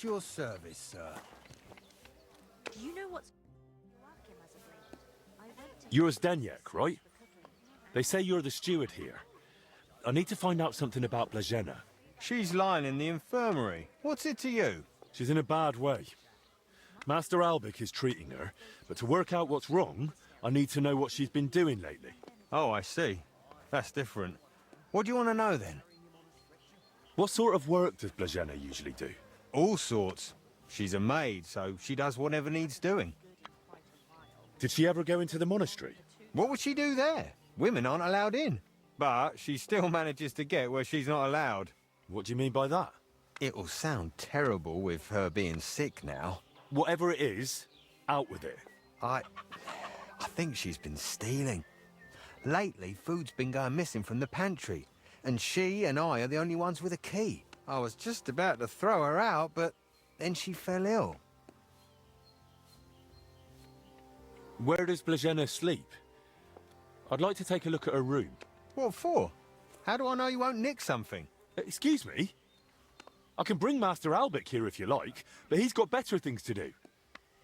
At your service, sir. Do you know what's... You're Zdeněk, right? They say you're the steward here. I need to find out something about Blažena. She's lying in the infirmary. What's it to you? She's in a bad way. Master Albik is treating her, but to work out what's wrong, I need to know what she's been doing lately. Oh, I see. That's different. What do you want to know, then? What sort of work does Blažena usually do? All sorts. She's a maid, so she does whatever needs doing. Did she ever go into the monastery? What would she do there? Women aren't allowed in. But she still manages to get where she's not allowed. What do you mean by that? It'll sound terrible with her being sick now. Whatever it is, out with it. I think she's been stealing. Lately, food's been going missing from the pantry, and she and I are the only ones with a key. I was just about to throw her out, but then she fell ill. Where does Blažena sleep? I'd like to take a look at her room. What for? How do I know you won't nick something? Excuse me? I can bring Master Albik here if you like, but he's got better things to do.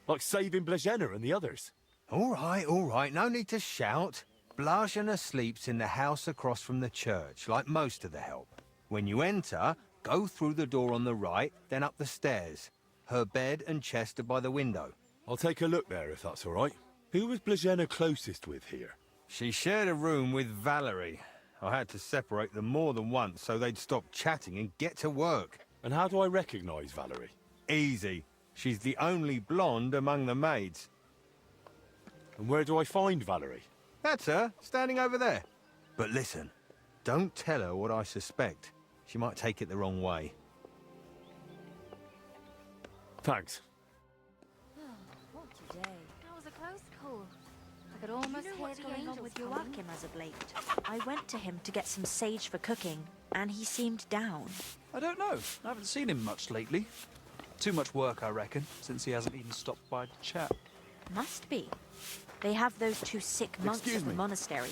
Like saving Blažena and the others. All right, no need to shout. Blažena sleeps in the house across from the church, like most of the help. When you enter, go through the door on the right, then up the stairs. Her bed and chest are by the window. I'll take a look there if that's all right. Who was Blažena closest with here? She shared a room with Valerie. I had to separate them more than once so they'd stop chatting and get to work. And how do I recognize Valerie? Easy. She's the only blonde among the maids. And where do I find Valerie? That's her, standing over there. But listen, don't tell her what I suspect. She might take it the wrong way. Thanks. What a day. That was a close call. I could almost hear what's going on with Joachim as of late. I went to him to get some sage for cooking, and he seemed down. I don't know. I haven't seen him much lately. Too much work, I reckon, since he hasn't even stopped by to chat. Must be. They have those two sick monks Excuse at the me. monastery,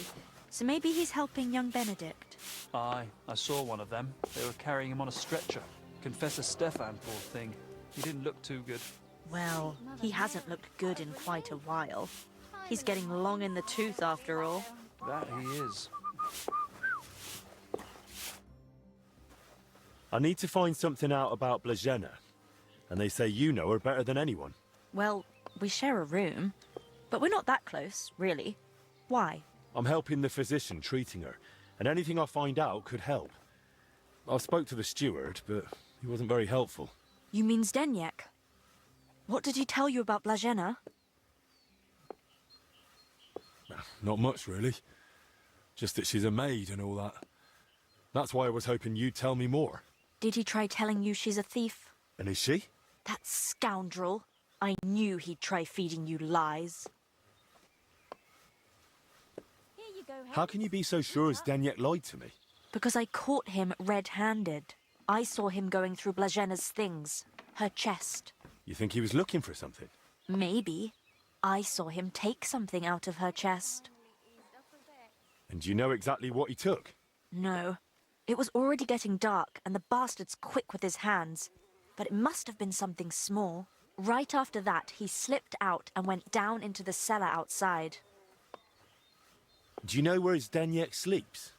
so maybe he's helping young Benedict. Aye, I saw one of them. They were carrying him on a stretcher. Confessor Stefan, poor thing. He didn't look too good. Well, he hasn't looked good in quite a while. He's getting long in the tooth after all. That he is. I need to find something out about Blažena. And they say you know her better than anyone. Well, we share a room, but we're not that close, really. Why? I'm helping the physician treating her, and anything I find out could help. I spoke to the steward, but he wasn't very helpful. You mean Zdeněk? What did he tell you about Blažena? Not much, really. Just that she's a maid and all that. That's why I was hoping you'd tell me more. Did he try telling you she's a thief? And is she? That scoundrel. I knew he'd try feeding you lies. How can you be so sure Zdeněk lied to me? Because I caught him red-handed. I saw him going through Blažena's things. Her chest. You think he was looking for something? Maybe. I saw him take something out of her chest. And do you know exactly what he took? No. It was already getting dark, and the bastard's quick with his hands. But it must have been something small. Right after that, he slipped out and went down into the cellar outside. Do you know where Zdeněk sleeps?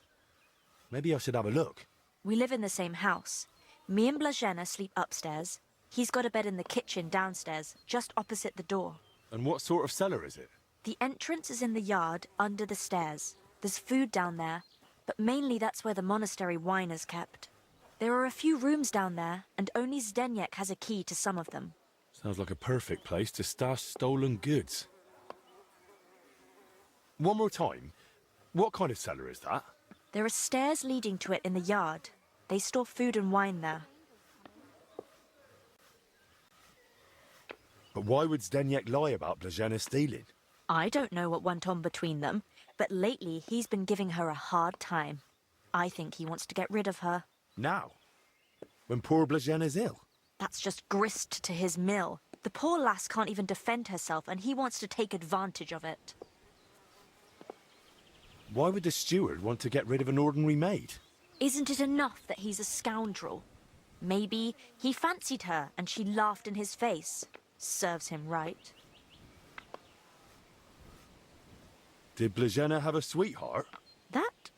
Maybe I should have a look. We live in the same house. Me and Blažena sleep upstairs. He's got a bed in the kitchen downstairs, just opposite the door. And what sort of cellar is it? The entrance is in the yard, under the stairs. There's food down there, but mainly that's where the monastery wine is kept. There are a few rooms down there, and only Zdeněk has a key to some of them. Sounds like a perfect place to stash stolen goods. One more time. What kind of cellar is that? There are stairs leading to it in the yard. They store food and wine there. But why would Zdeněk lie about Blažena stealing? I don't know what went on between them, but lately he's been giving her a hard time. I think he wants to get rid of her. Now? When poor Blažena's ill? That's just grist to his mill. The poor lass can't even defend herself, and he wants to take advantage of it. Why would the steward want to get rid of an ordinary maid? Isn't it enough that he's a scoundrel? Maybe he fancied her and she laughed in his face. Serves him right. Did Blazena have a sweetheart? That?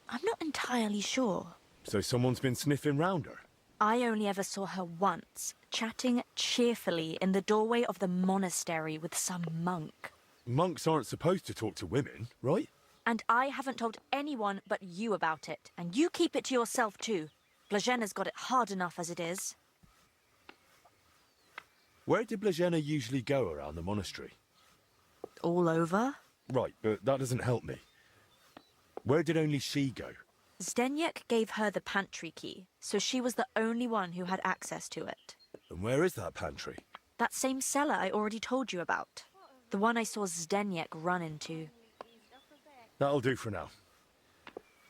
I'm not entirely sure. So someone's been sniffing round her? I only ever saw her once, chatting cheerfully in the doorway of the monastery with some monk. Monks aren't supposed to talk to women, right? And I haven't told anyone but you about it. And you keep it to yourself too. Blažena's got it hard enough as it is. Where did Blazena usually go around the monastery? All over? Right, but that doesn't help me. Where did only she go? Zdeněk gave her the pantry key, so she was the only one who had access to it. And where is that pantry? That same cellar I already told you about. The one I saw Zdeněk run into. That'll do for now.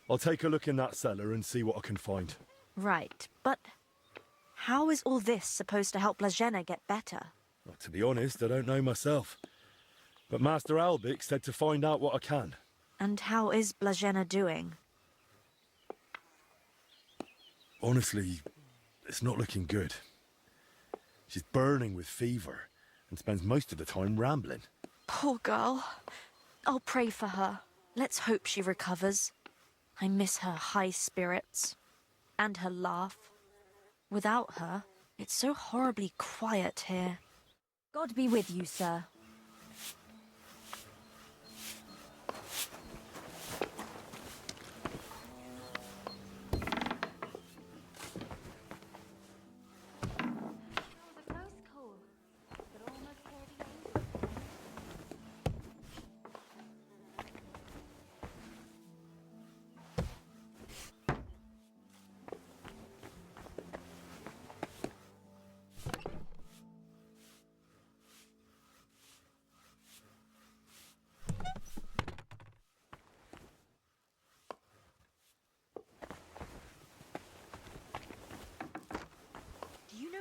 I'll take a look in that cellar and see what I can find. Right, but how is all this supposed to help Blažena get better? Well, to be honest, I don't know myself. But Master Albik said to find out what I can. And how is Blažena doing? Honestly, it's not looking good. She's burning with fever and spends most of the time rambling. Poor girl. I'll pray for her. Let's hope she recovers. I miss her high spirits. And her laugh. Without her, it's so horribly quiet here. God be with you, sir.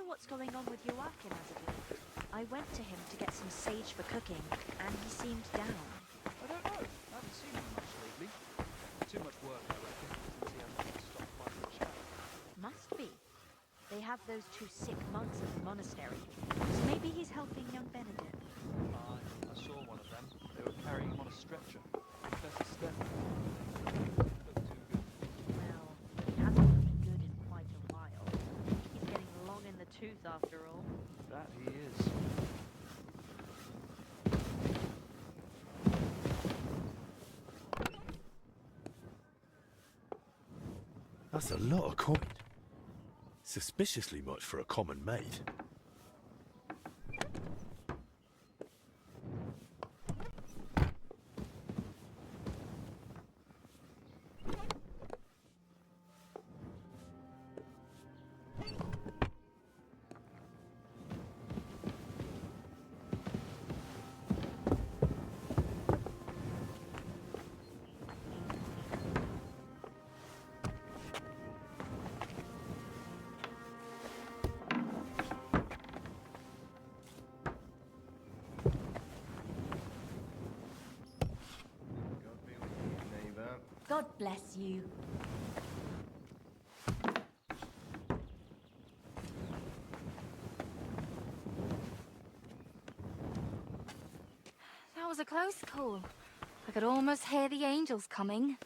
What's going on with Joachim as of late? I went to him to get some sage for cooking, and he seemed down. I don't know. I haven't seen him much lately. Too much work, I reckon, since he hasn't stopped by for a chat. Must be. They have those two sick monks at the monastery, so maybe he's helping young Benedict. I saw one of them. They were carrying him on a stretcher. Professor Stefan. Didn't look too good. Well, he hasn't looked good in quite a while. He's getting long in the tooth after all. That he is. That's a lot of coin. Suspiciously much for a common maid. God bless you. That was a close call. I could almost hear the angels coming.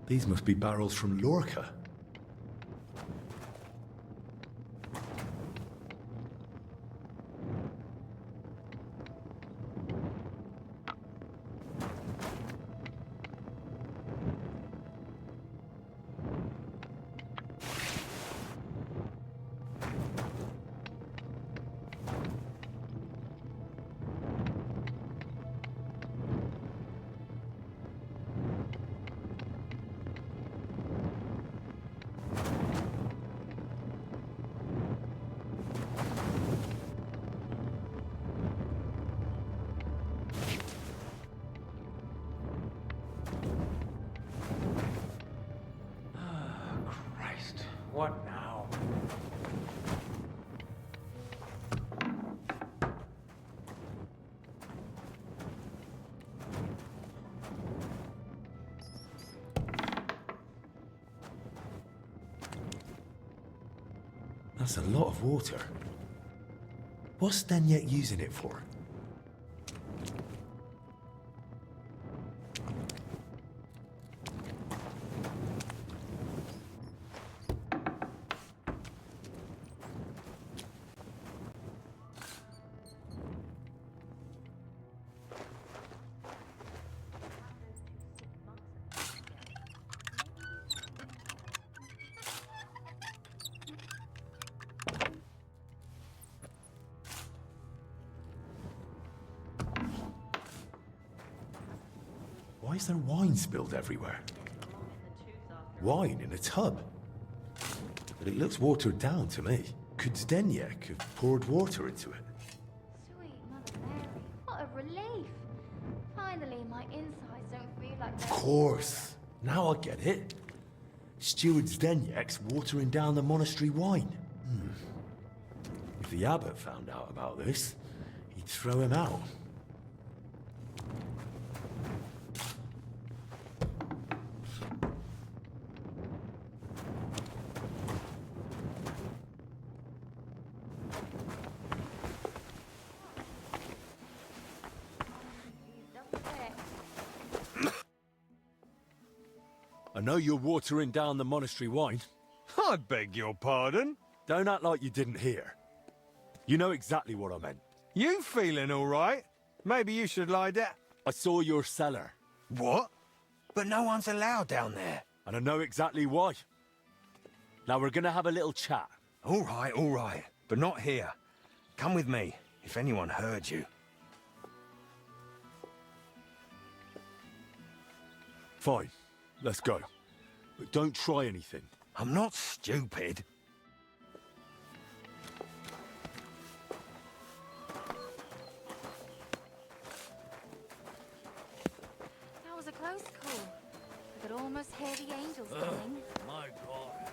These must be barrels from Lorca. What now? That's a lot of water. What's Denyek using it for? Why is there wine spilled everywhere? Wine in a tub? But it looks watered down to me. Could Zdeněk have poured water into it? Sweet Mother Mary, what a relief. Finally, my insides don't feel like Of they're... course. Now I get it. Steward Zdeněk's watering down the monastery wine. If the abbot found out about this, he'd throw him out. I know you're watering down the monastery wine. I beg your pardon? Don't act like you didn't hear. You know exactly what I meant. You feeling all right? Maybe you should lie down. I saw your cellar, What? But no one's allowed down there. and I know exactly why. Now we're gonna have a little chat. All right. But not here. Come with me, if anyone heard you. Fine, let's go. But don't try anything. I'm not stupid. That was a close call. I could almost hear the angels singing. My God.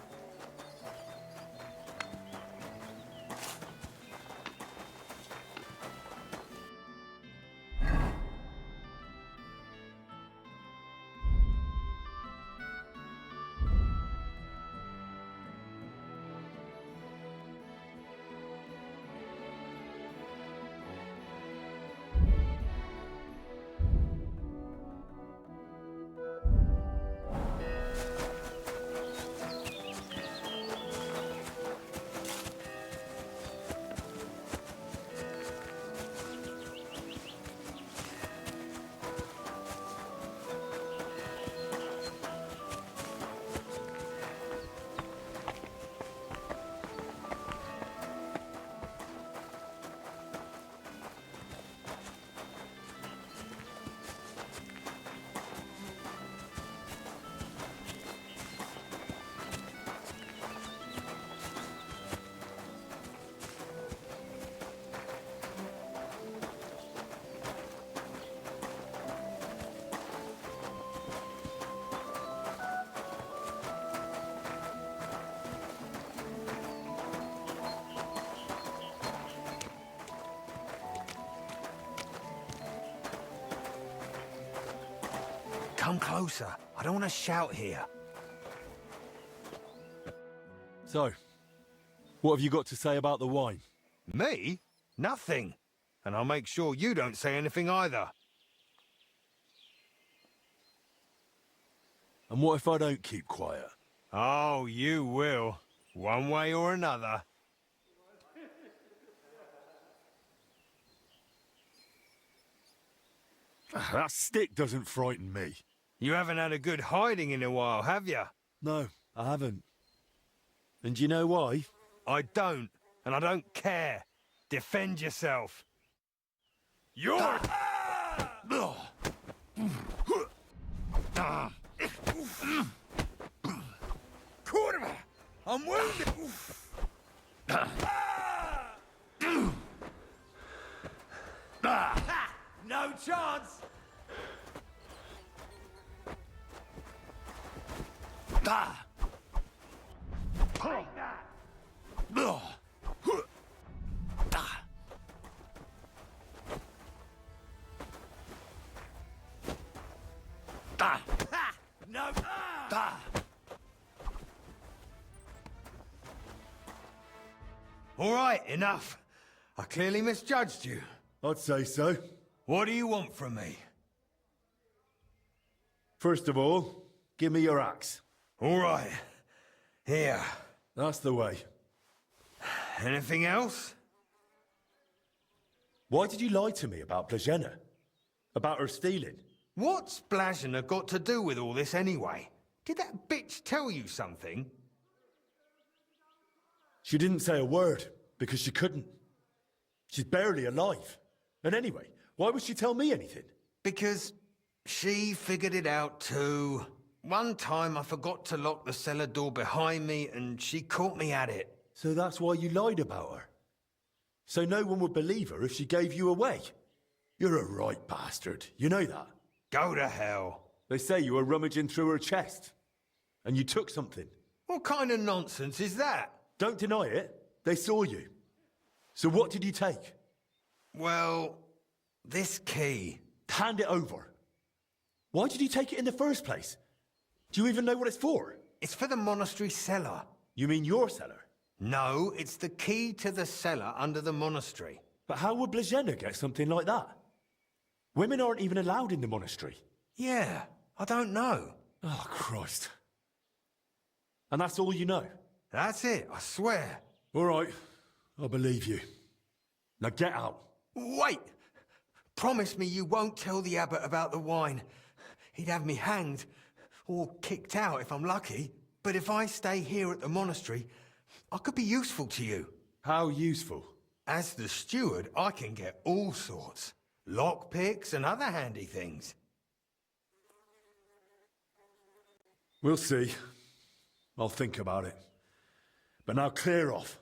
Come closer. I don't want to shout here. So, what have you got to say about the wine? Me? Nothing. And I'll make sure you don't say anything either. And what if I don't keep quiet? Oh, you will. One way or another. That stick doesn't frighten me. You haven't had a good hiding in a while, have you? No, I haven't. And do you know why? I don't, and I don't care. Defend yourself. You're... Kurwa! I'm wounded! No chance! No! All right, enough. I clearly misjudged you. I'd say so. What do you want from me? First of all, give me your axe. All right. Here. That's the way. Anything else? Why did you lie to me about Blazena? About her stealing? What's Blazena got to do with all this anyway? Did that bitch tell you something? She didn't say a word, because she couldn't. She's barely alive. And anyway, why would she tell me anything? Because she figured it out too. One time I forgot to lock the cellar door behind me and she caught me at it. So that's why you lied about her? So no one would believe her if she gave you away? You're a right bastard, you know that? Go to hell. They say you were rummaging through her chest. And you took something. What kind of nonsense is that? Don't deny it. They saw you. So what did you take? Well, this key. Hand it over. Why did you take it in the first place? Do you even know what it's for? It's for the monastery cellar. You mean your cellar? No, it's the key to the cellar under the monastery. But how would Blazena get something like that? Women aren't even allowed in the monastery. Yeah, I don't know. Oh, Christ. And that's all you know? That's it, I swear. All right, I believe you. Now get out. Wait! Promise me you won't tell the abbot about the wine. He'd have me hanged, or kicked out if I'm lucky. But if I stay here at the monastery, I could be useful to you. How useful? As the steward, I can get all sorts. Lockpicks and other handy things. We'll see. I'll think about it. But now clear off.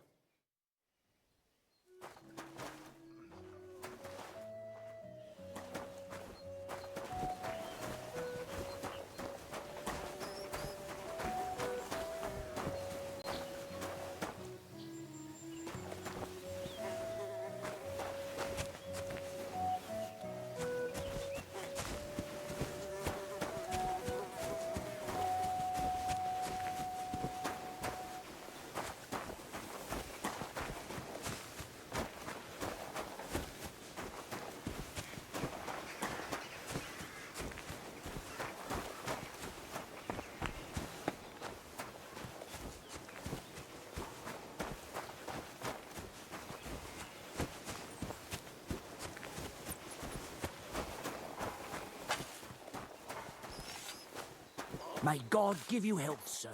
May God give you health, sir.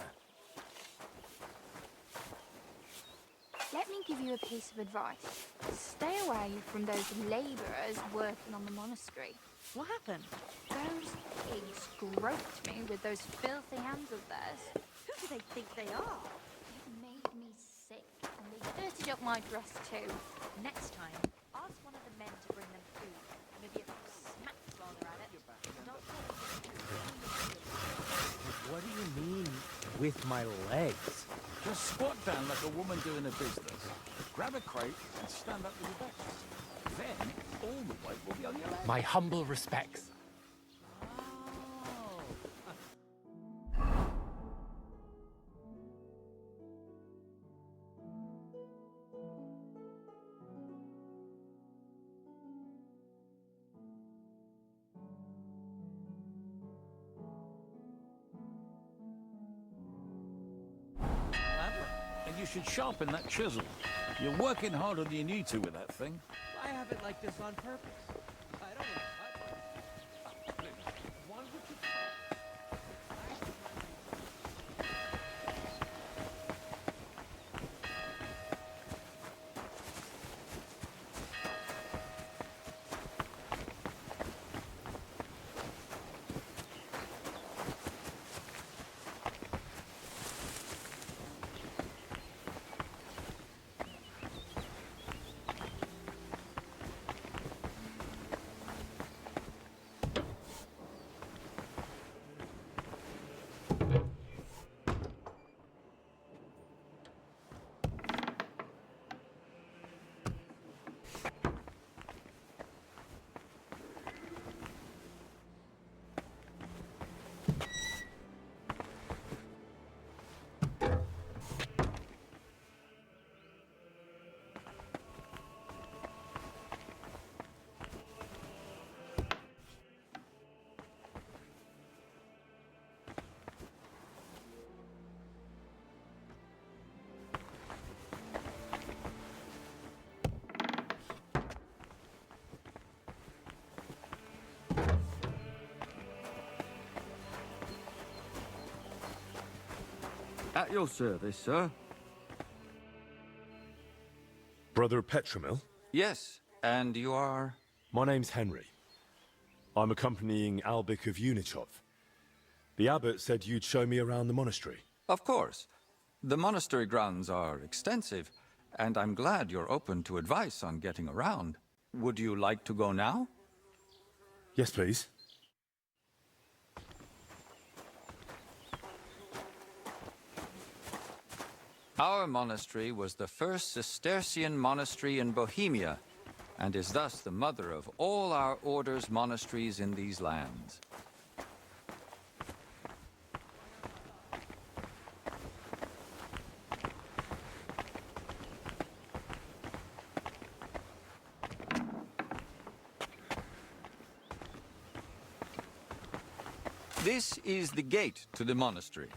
Let me give you a piece of advice. Stay away from those labourers working on the monastery. What happened? Those pigs groped me with those filthy hands of theirs. Who do they think they are? It made me sick, and they dirtied up my dress too. Next time, ask one of the men to bring them food. Maybe a few smacks while they're at it. And I'll tell them. What do you mean, with my legs? Just squat down like a woman doing her business. Grab a crate and stand up with your back. Then all the weight will be on your legs. My humble respects. you should sharpen that chisel. You're working harder than you need to with that thing. I have it like this on purpose. I don't know. Why would you... At your service, sir. Brother Petramil? Yes, and you are? My name's Henry. I'm accompanying Albic of Unichov. The abbot said you'd show me around the monastery. Of course. The monastery grounds are extensive, and I'm glad you're open to advice on getting around. Would you like to go now? Yes, please. Our monastery was the first Cistercian monastery in Bohemia, and is thus the mother of all our order's monasteries in these lands. This is the gate to the monastery.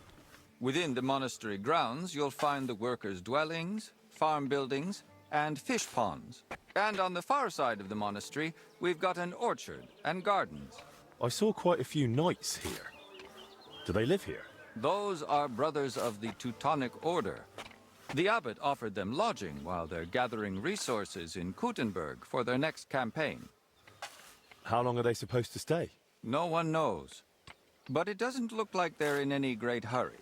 Within the monastery grounds, you'll find the workers' dwellings, farm buildings, and fish ponds. And on the far side of the monastery, we've got an orchard and gardens. I saw quite a few knights here. Do they live here? Those are brothers of the Teutonic Order. The abbot offered them lodging while they're gathering resources in Kuttenberg for their next campaign. How long are they supposed to stay? No one knows. But it doesn't look like they're in any great hurry.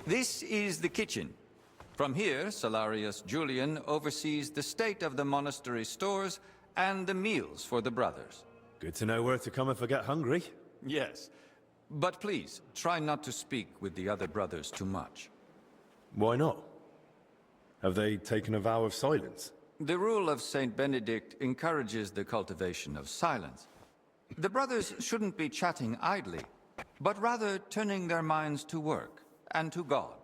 This is the kitchen. From here, Salarius Julian oversees the state of the monastery stores and the meals for the brothers. Good to know where to come if I get hungry. Yes. But please, try not to speak with the other brothers too much. Why not? Have they taken a vow of silence? The rule of Saint Benedict encourages the cultivation of silence. The brothers shouldn't be chatting idly, but rather turning their minds to work and to God.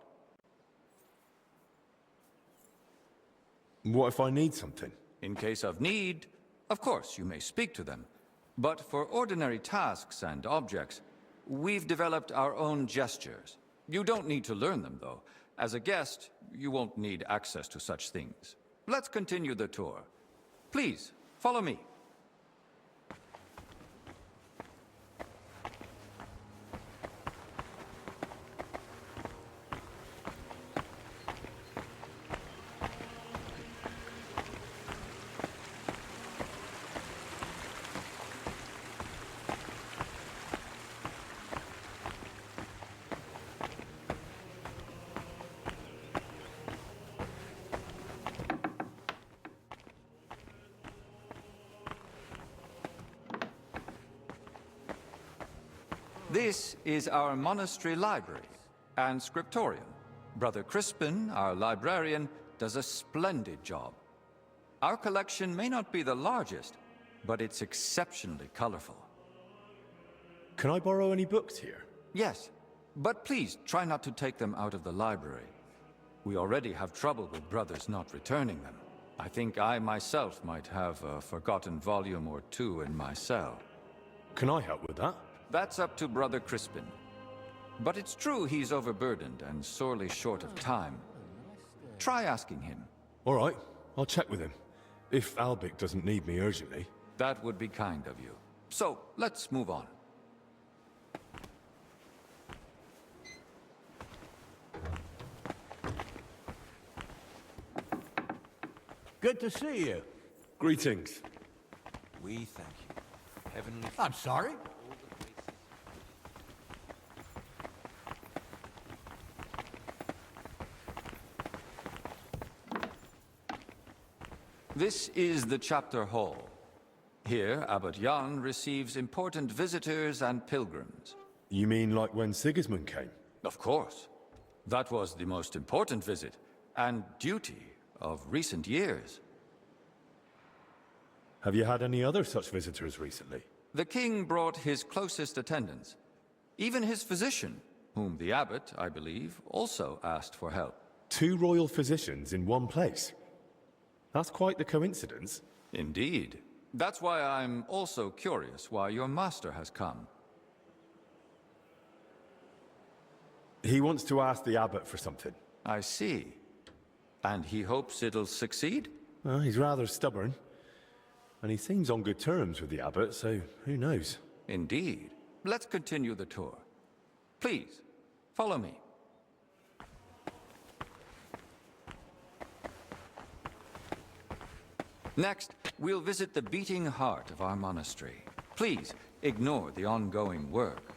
What if I need something? In case of need, of course you may speak to them. But for ordinary tasks and objects, we've developed our own gestures. You don't need to learn them, though. As a guest, you won't need access to such things. Let's continue the tour. Please, follow me. This is our monastery library and scriptorium. Brother Crispin, our librarian, does a splendid job. Our collection may not be the largest, but it's exceptionally colorful. Can I borrow any books here? Yes, but please try not to take them out of the library. We already have trouble with brothers not returning them. I think I myself might have a forgotten volume or two in my cell. Can I help with that? That's up to Brother Crispin. But it's true he's overburdened and sorely short of time. Try asking him. All right, I'll check with him. If Albic doesn't need me urgently. That would be kind of you. So, let's move on. Good to see you. Greetings. We thank you. Heavenly I'm sorry. This is the chapter hall. Here, Abbot Jan receives important visitors and pilgrims. You mean like when Sigismund came? Of course. That was the most important visit, and duty of recent years. Have you had any other such visitors recently? The king brought his closest attendants. Even his physician, whom the abbot, I believe, also asked for help. 2 royal physicians in one place? That's quite the coincidence. Indeed. That's why I'm also curious why your master has come. He wants to ask the abbot for something. I see. And he hopes it'll succeed? Well, he's rather stubborn. And he seems on good terms with the abbot, so who knows? Indeed. Let's continue the tour. Please, follow me. Next, we'll visit the beating heart of our monastery. Please, ignore the ongoing work.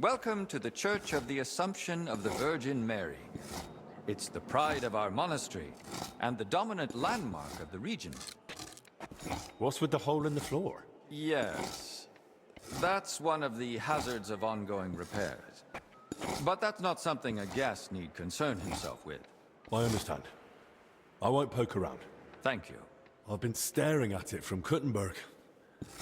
Welcome to the Church of the Assumption of the Virgin Mary. It's the pride of our monastery and the dominant landmark of the region. What's with the hole in the floor? Yes, that's one of the hazards of ongoing repairs. But that's not something a guest need concern himself with. I understand. I won't poke around. Thank you. I've been staring at it from Kuttenberg.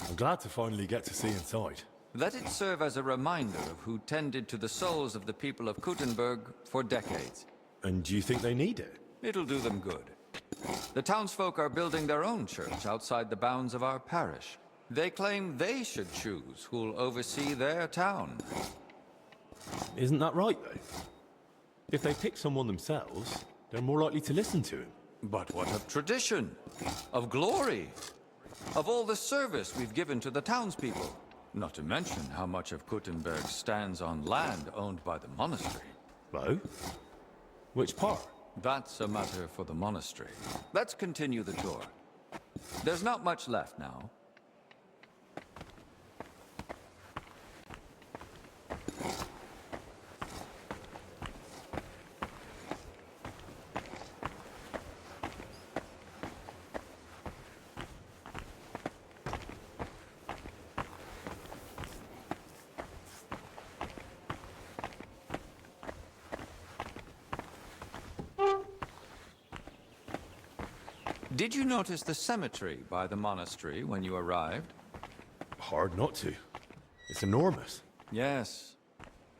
I'm glad to finally get to see inside. Let it serve as a reminder of who tended to the souls of the people of Kuttenberg for decades. And do you think they need it? It'll do them good. The townsfolk are building their own church outside the bounds of our parish. They claim they should choose who'll oversee their town. Isn't that right, though? If they pick someone themselves, they're more likely to listen to him. But what of tradition? Of glory? Of all the service we've given to the townspeople? Not to mention how much of Kuttenberg stands on land owned by the monastery. Oh? Which part? That's a matter for the monastery. Let's continue the tour. There's not much left now. Did you notice the cemetery by the monastery when you arrived? Hard not to. It's enormous. Yes.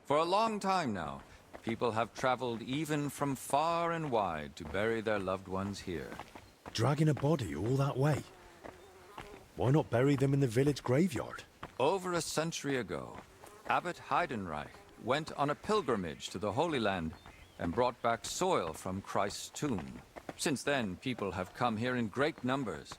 For a long time now, people have traveled even from far and wide to bury their loved ones here. Dragging a body all that way. Why not bury them in the village graveyard? Over a century ago, Abbot Heidenreich went on a pilgrimage to the Holy Land and brought back soil from Christ's tomb. Since then, people have come here in great numbers.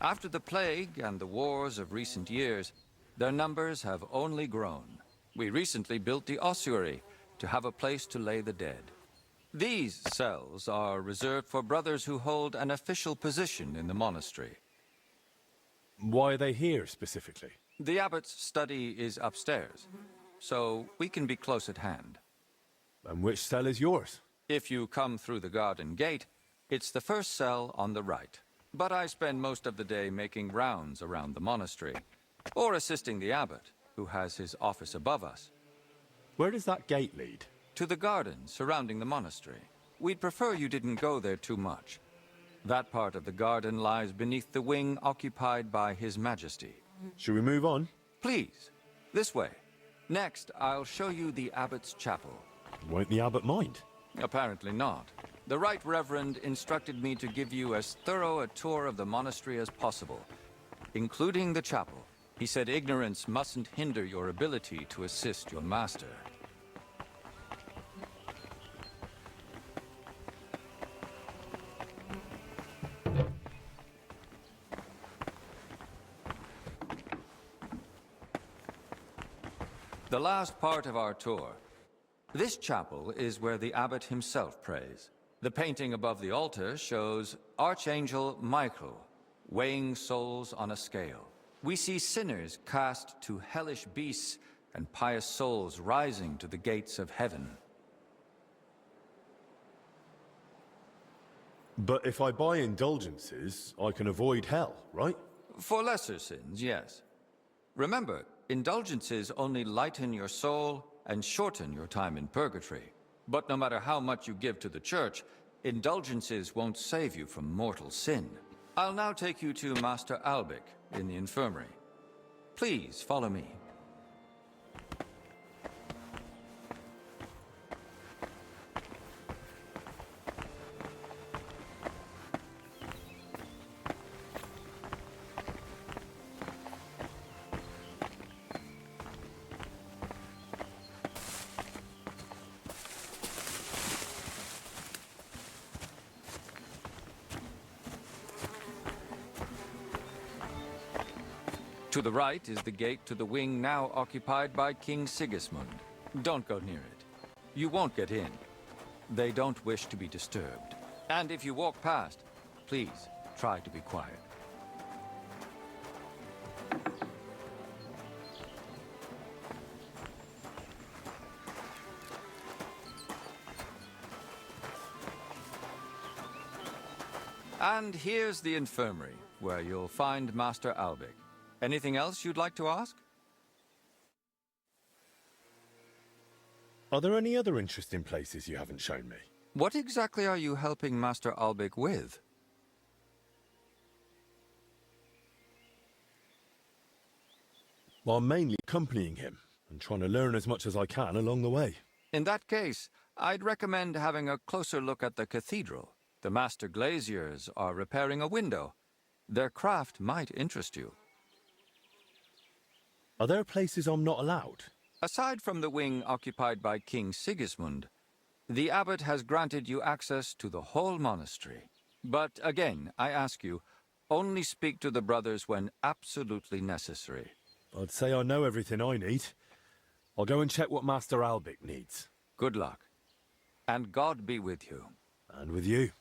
After the plague and the wars of recent years, their numbers have only grown. We recently built the ossuary to have a place to lay the dead. These cells are reserved for brothers who hold an official position in the monastery. Why are they here, specifically? The abbot's study is upstairs, so we can be close at hand. And which cell is yours? If you come through the garden gate, it's the first cell on the right. But I spend most of the day making rounds around the monastery, or assisting the abbot, who has his office above us. Where does that gate lead? To the garden surrounding the monastery. We'd prefer you didn't go there too much. That part of the garden lies beneath the wing occupied by His Majesty. Should we move on? Please, this way. Next, I'll show you the abbot's chapel. Won't the abbot mind? Apparently not. The Right Reverend instructed me to give you as thorough a tour of the monastery as possible, including the chapel. He said ignorance mustn't hinder your ability to assist your master. The last part of our tour. This chapel is where the abbot himself prays. The painting above the altar shows Archangel Michael weighing souls on a scale. We see sinners cast to hellish beasts and pious souls rising to the gates of heaven. But if I buy indulgences, I can avoid hell, right? For lesser sins, yes. Remember, indulgences only lighten your soul and shorten your time in purgatory. But no matter how much you give to the church, indulgences won't save you from mortal sin. I'll now take you to Master Albic in the infirmary. Please follow me. To the right is the gate to the wing now occupied by King Sigismund. Don't go near it. You won't get in. They don't wish to be disturbed. And if you walk past, please try to be quiet. And here's the infirmary, where you'll find Master Albic. Anything else you'd like to ask? Are there any other interesting places you haven't shown me? What exactly are you helping Master Albic with? Well, I'm mainly accompanying him and trying to learn as much as I can along the way. In that case, I'd recommend having a closer look at the cathedral. The master glaziers are repairing a window. Their craft might interest you. Are there places I'm not allowed? Aside from the wing occupied by King Sigismund, the abbot has granted you access to the whole monastery. But again, I ask you, only speak to the brothers when absolutely necessary. I'd say I know everything I need. I'll go and check what Master Albic needs. Good luck. And God be with you. And with you.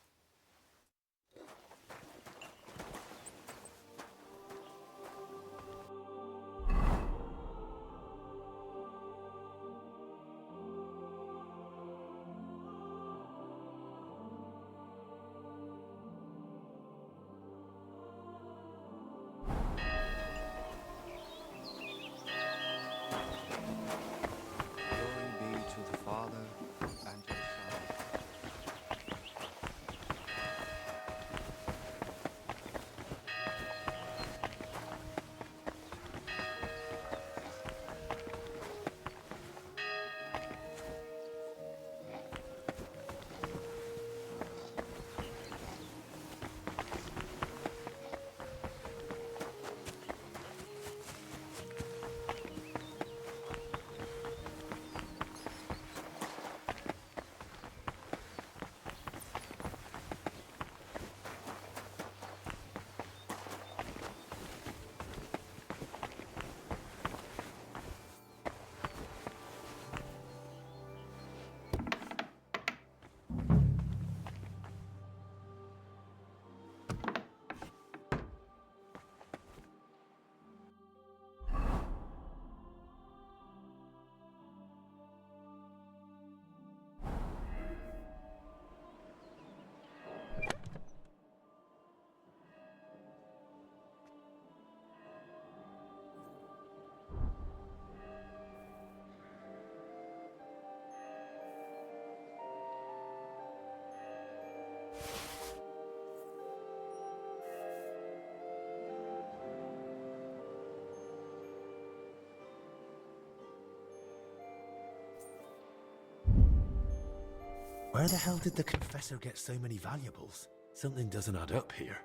Where the hell did the confessor get so many valuables? Something doesn't add up here.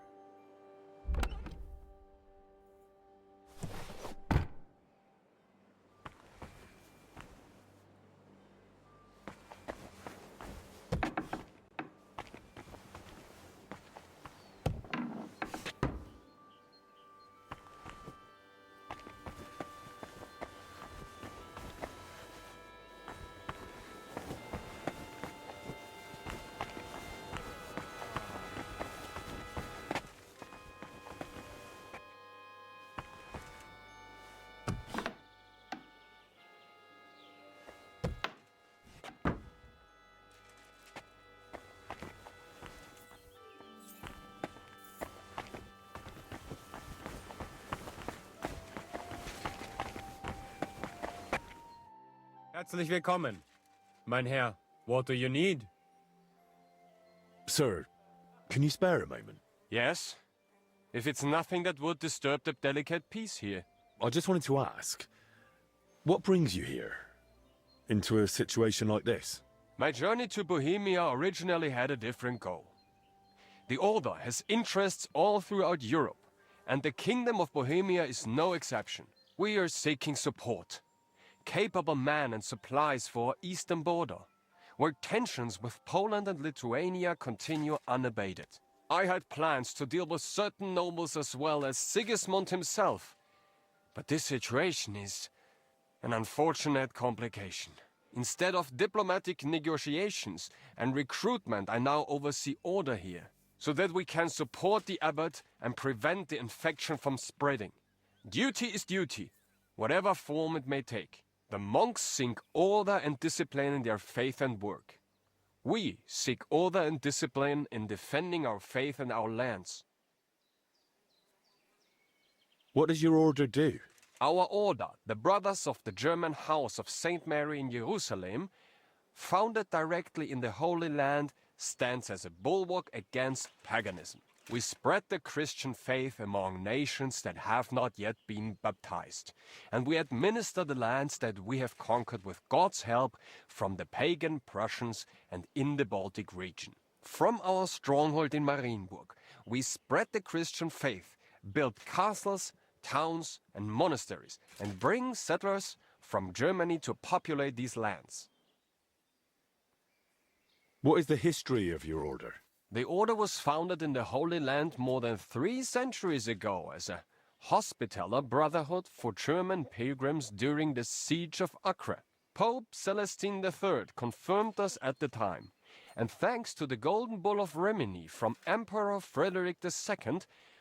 Herzlich willkommen. Mein Herr, what do you need? Sir, can you spare a moment? Yes? If it's nothing that would disturb the delicate peace here. I just wanted to ask, what brings you here? Into a situation like this? My journey to Bohemia originally had a different goal. The Order has interests all throughout Europe, and the Kingdom of Bohemia is no exception. We are seeking support. Capable men and supplies for our eastern border, where tensions with Poland and Lithuania continue unabated. I had plans to deal with certain nobles as well as Sigismund himself, but this situation is an unfortunate complication. Instead of diplomatic negotiations and recruitment, I now oversee order here, so that we can support the abbot and prevent the infection from spreading. Duty is duty, whatever form it may take. The monks seek order and discipline in their faith and work. We seek order and discipline in defending our faith and our lands. What does your order do? Our order, the Brothers of the German House of Saint Mary in Jerusalem, founded directly in the Holy Land, stands as a bulwark against paganism. We spread the Christian faith among nations that have not yet been baptized, and we administer the lands that we have conquered with God's help from the pagan Prussians and in the Baltic region. From our stronghold in Marienburg, we spread the Christian faith, build castles, towns, and monasteries, and bring settlers from Germany to populate these lands. What is the history of your order? The order was founded in the Holy Land more than 3 centuries ago as a hospitaller brotherhood for German pilgrims during the siege of Acre. Pope Celestine III confirmed us at the time, and thanks to the Golden Bull of Rimini from Emperor Frederick II,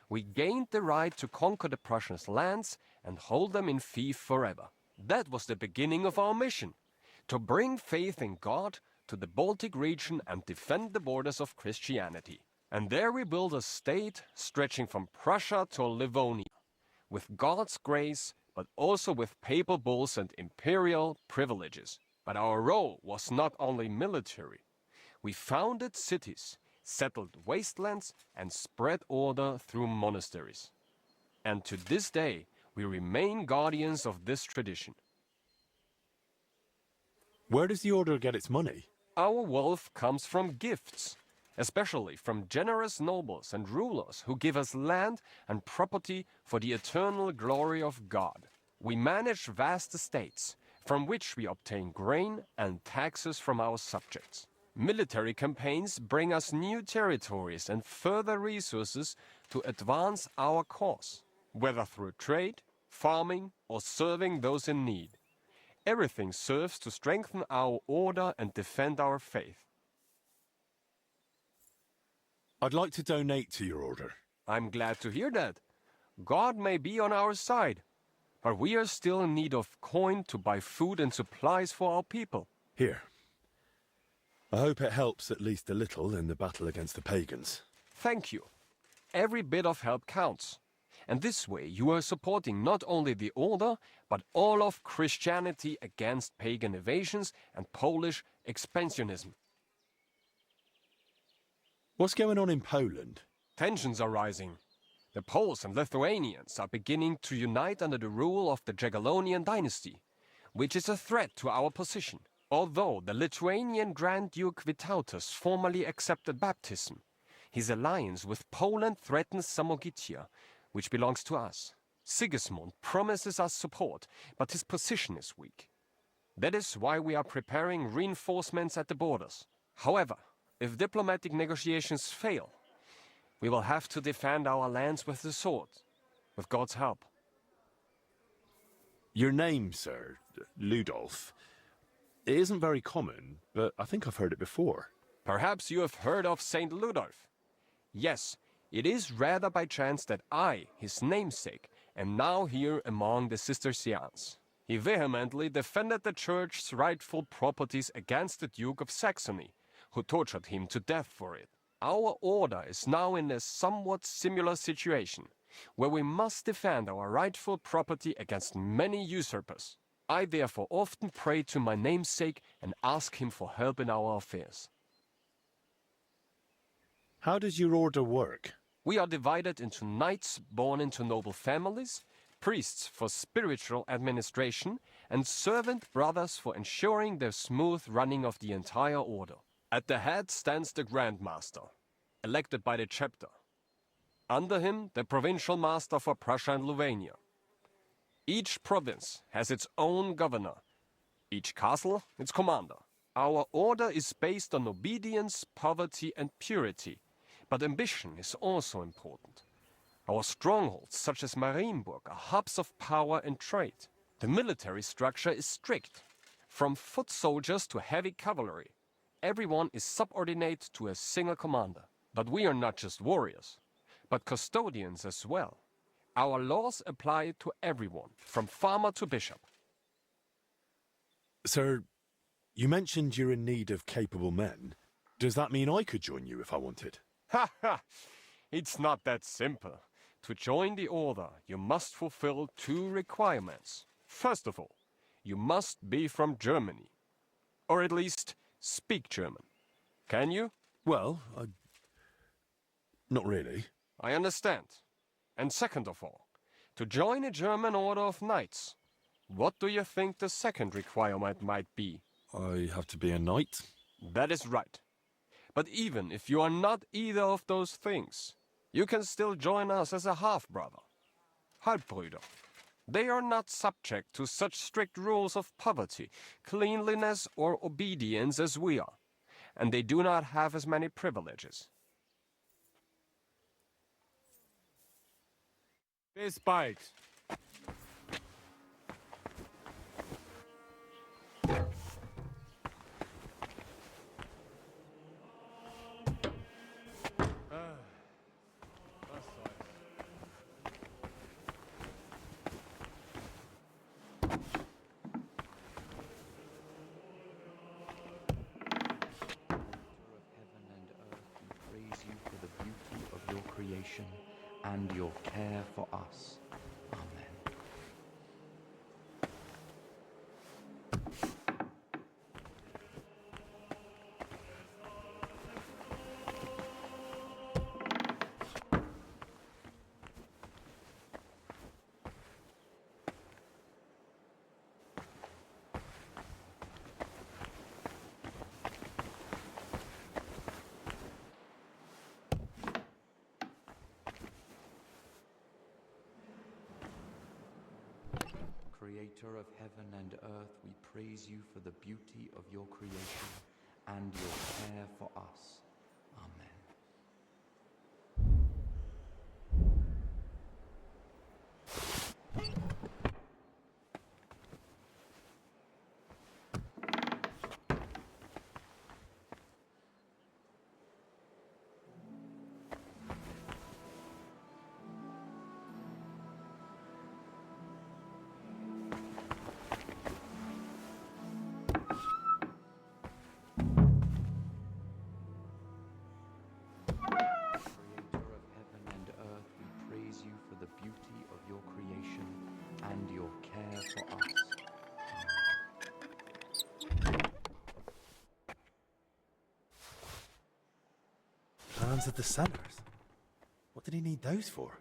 we gained the right to conquer the Prussian lands and hold them in fief forever. That was the beginning of our mission, to bring faith in God to the Baltic region and defend the borders of Christianity. And there we built a state stretching from Prussia to Livonia, with God's grace, but also with papal bulls and imperial privileges. But our role was not only military. We founded cities, settled wastelands, and spread order through monasteries. And to this day, we remain guardians of this tradition. Where does the order get its money? Our wealth comes from gifts, especially from generous nobles and rulers who give us land and property for the eternal glory of God. We manage vast estates, from which we obtain grain and taxes from our subjects. Military campaigns bring us new territories and further resources to advance our cause, whether through trade, farming, or serving those in need. Everything serves to strengthen our order and defend our faith. I'd like to donate to your order. I'm glad to hear that. God may be on our side, but we are still in need of coin to buy food and supplies for our people. Here. I hope it helps at least a little in the battle against the pagans. Thank you. Every bit of help counts. And this way you are supporting not only the order, but all of Christianity against pagan invasions and Polish expansionism. What's going on in Poland? Tensions are rising. The Poles and Lithuanians are beginning to unite under the rule of the Jagiellonian dynasty, which is a threat to our position. Although the Lithuanian Grand Duke Vytautas formally accepted baptism, his alliance with Poland threatens Samogitia, which belongs to us. Sigismund promises us support, but his position is weak. That is why we are preparing reinforcements at the borders. However, if diplomatic negotiations fail, we will have to defend our lands with the sword, with God's help. Your name, sir, Ludolf, it isn't very common, but I think I've heard it before. Perhaps you have heard of Saint Ludolf. Yes, it is rather by chance that I, his namesake, am now here among the Cistercians. He vehemently defended the church's rightful properties against the Duke of Saxony, who tortured him to death for it. Our order is now in a somewhat similar situation, where we must defend our rightful property against many usurpers. I therefore often pray to my namesake and ask him for help in our affairs. How does your order work? We are divided into knights born into noble families, priests for spiritual administration, and servant brothers for ensuring the smooth running of the entire order. At the head stands the Grand Master, elected by the chapter. Under him, the provincial master for Prussia and Lithuania. Each province has its own governor, each castle its commander. Our order is based on obedience, poverty, and purity, but ambition is also important. Our strongholds, such as Marienburg, are hubs of power and trade. The military structure is strict. From foot soldiers to heavy cavalry, everyone is subordinate to a single commander. But we are not just warriors, but custodians as well. Our laws apply to everyone, from farmer to bishop. Sir, you mentioned you're in need of capable men. Does that mean I could join you if I wanted? Ha ha! It's not that simple. To join the order, you must fulfill 2 requirements. First of all, you must be from Germany. Or at least speak German. Can you? Well, not really. I understand. And second of all, to join a German order of knights, what do you think the second requirement might be? I have to be a knight? That is right. But even if you are not either of those things, you can still join us as a half-brother. Halbbrüder. They are not subject to such strict rules of poverty, cleanliness, or obedience as we are, and they do not have as many privileges. Bis bald. And your care for us. Amen. Creator of heaven and earth, we praise you for the beauty of your creation and your care for us. Amen. Plans of the cellars? What did he need those for?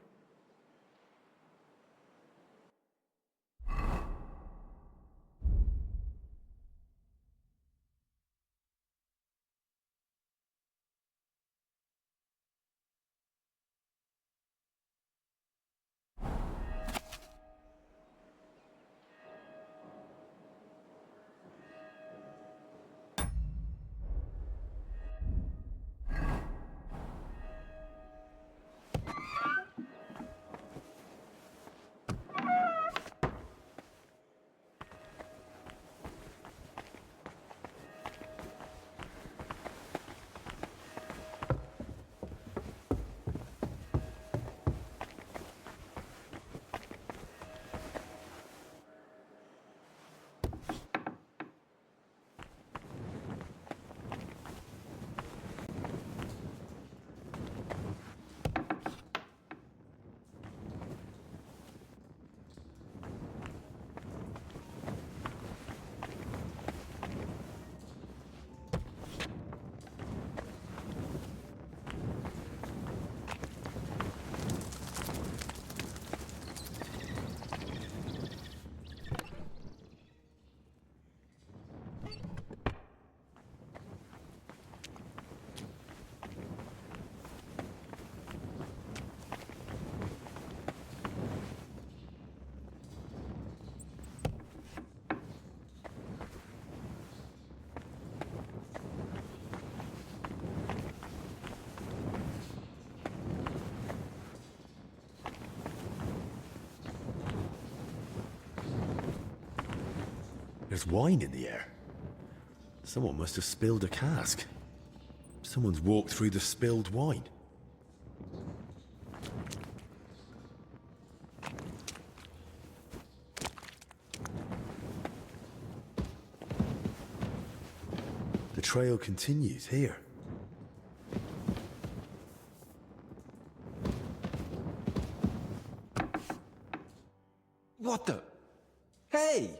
There's wine in the air. Someone must have spilled a cask. Someone's walked through the spilled wine. The trail continues here. What the? Hey!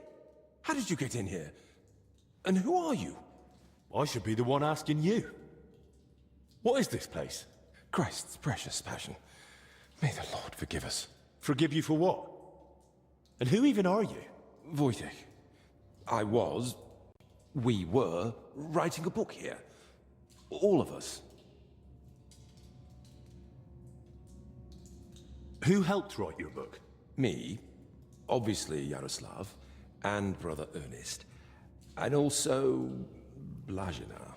How did you get in here? And who are you? I should be the one asking you. What is this place? Christ's precious passion. May the Lord forgive us. Forgive you for what? And who even are you? Wojtek. We were writing a book here. All of us. Who helped write your book? Me, obviously Yaroslav, and Brother Ernest, and also Blazina.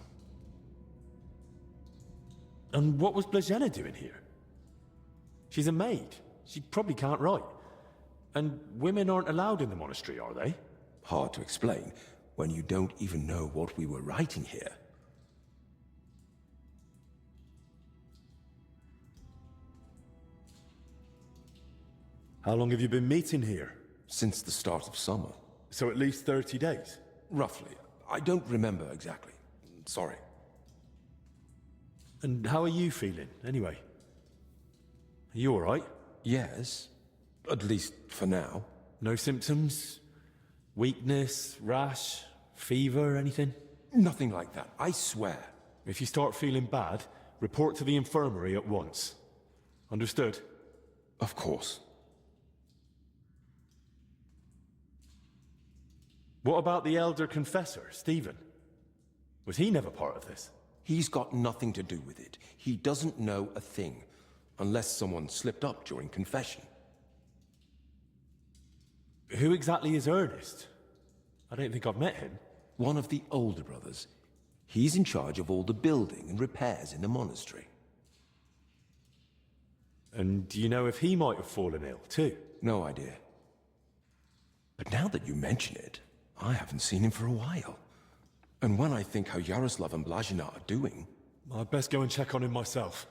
And what was Blazina doing here? She's a maid. She probably can't write. And women aren't allowed in the monastery, are they? Hard to explain when you don't even know what we were writing here. How long have you been meeting here? Since the start of summer. So at least 30 days? Roughly. I don't remember exactly. Sorry. And how are you feeling, anyway? Are you alright? Yes. At least for now. No symptoms? Weakness, rash, fever, anything? Nothing like that, I swear. If you start feeling bad, report to the infirmary at once. Understood? Of course. What about the elder confessor, Stephen? Was he never part of this? He's got nothing to do with it. He doesn't know a thing, unless someone slipped up during confession. Who exactly is Ernest? I don't think I've met him. One of the older brothers. He's in charge of all the building and repairs in the monastery. And do you know if he might have fallen ill, too? No idea. But now that you mention it, I haven't seen him for a while. And when I think how Yaroslav and Blazina are doing... I'd best go and check on him myself.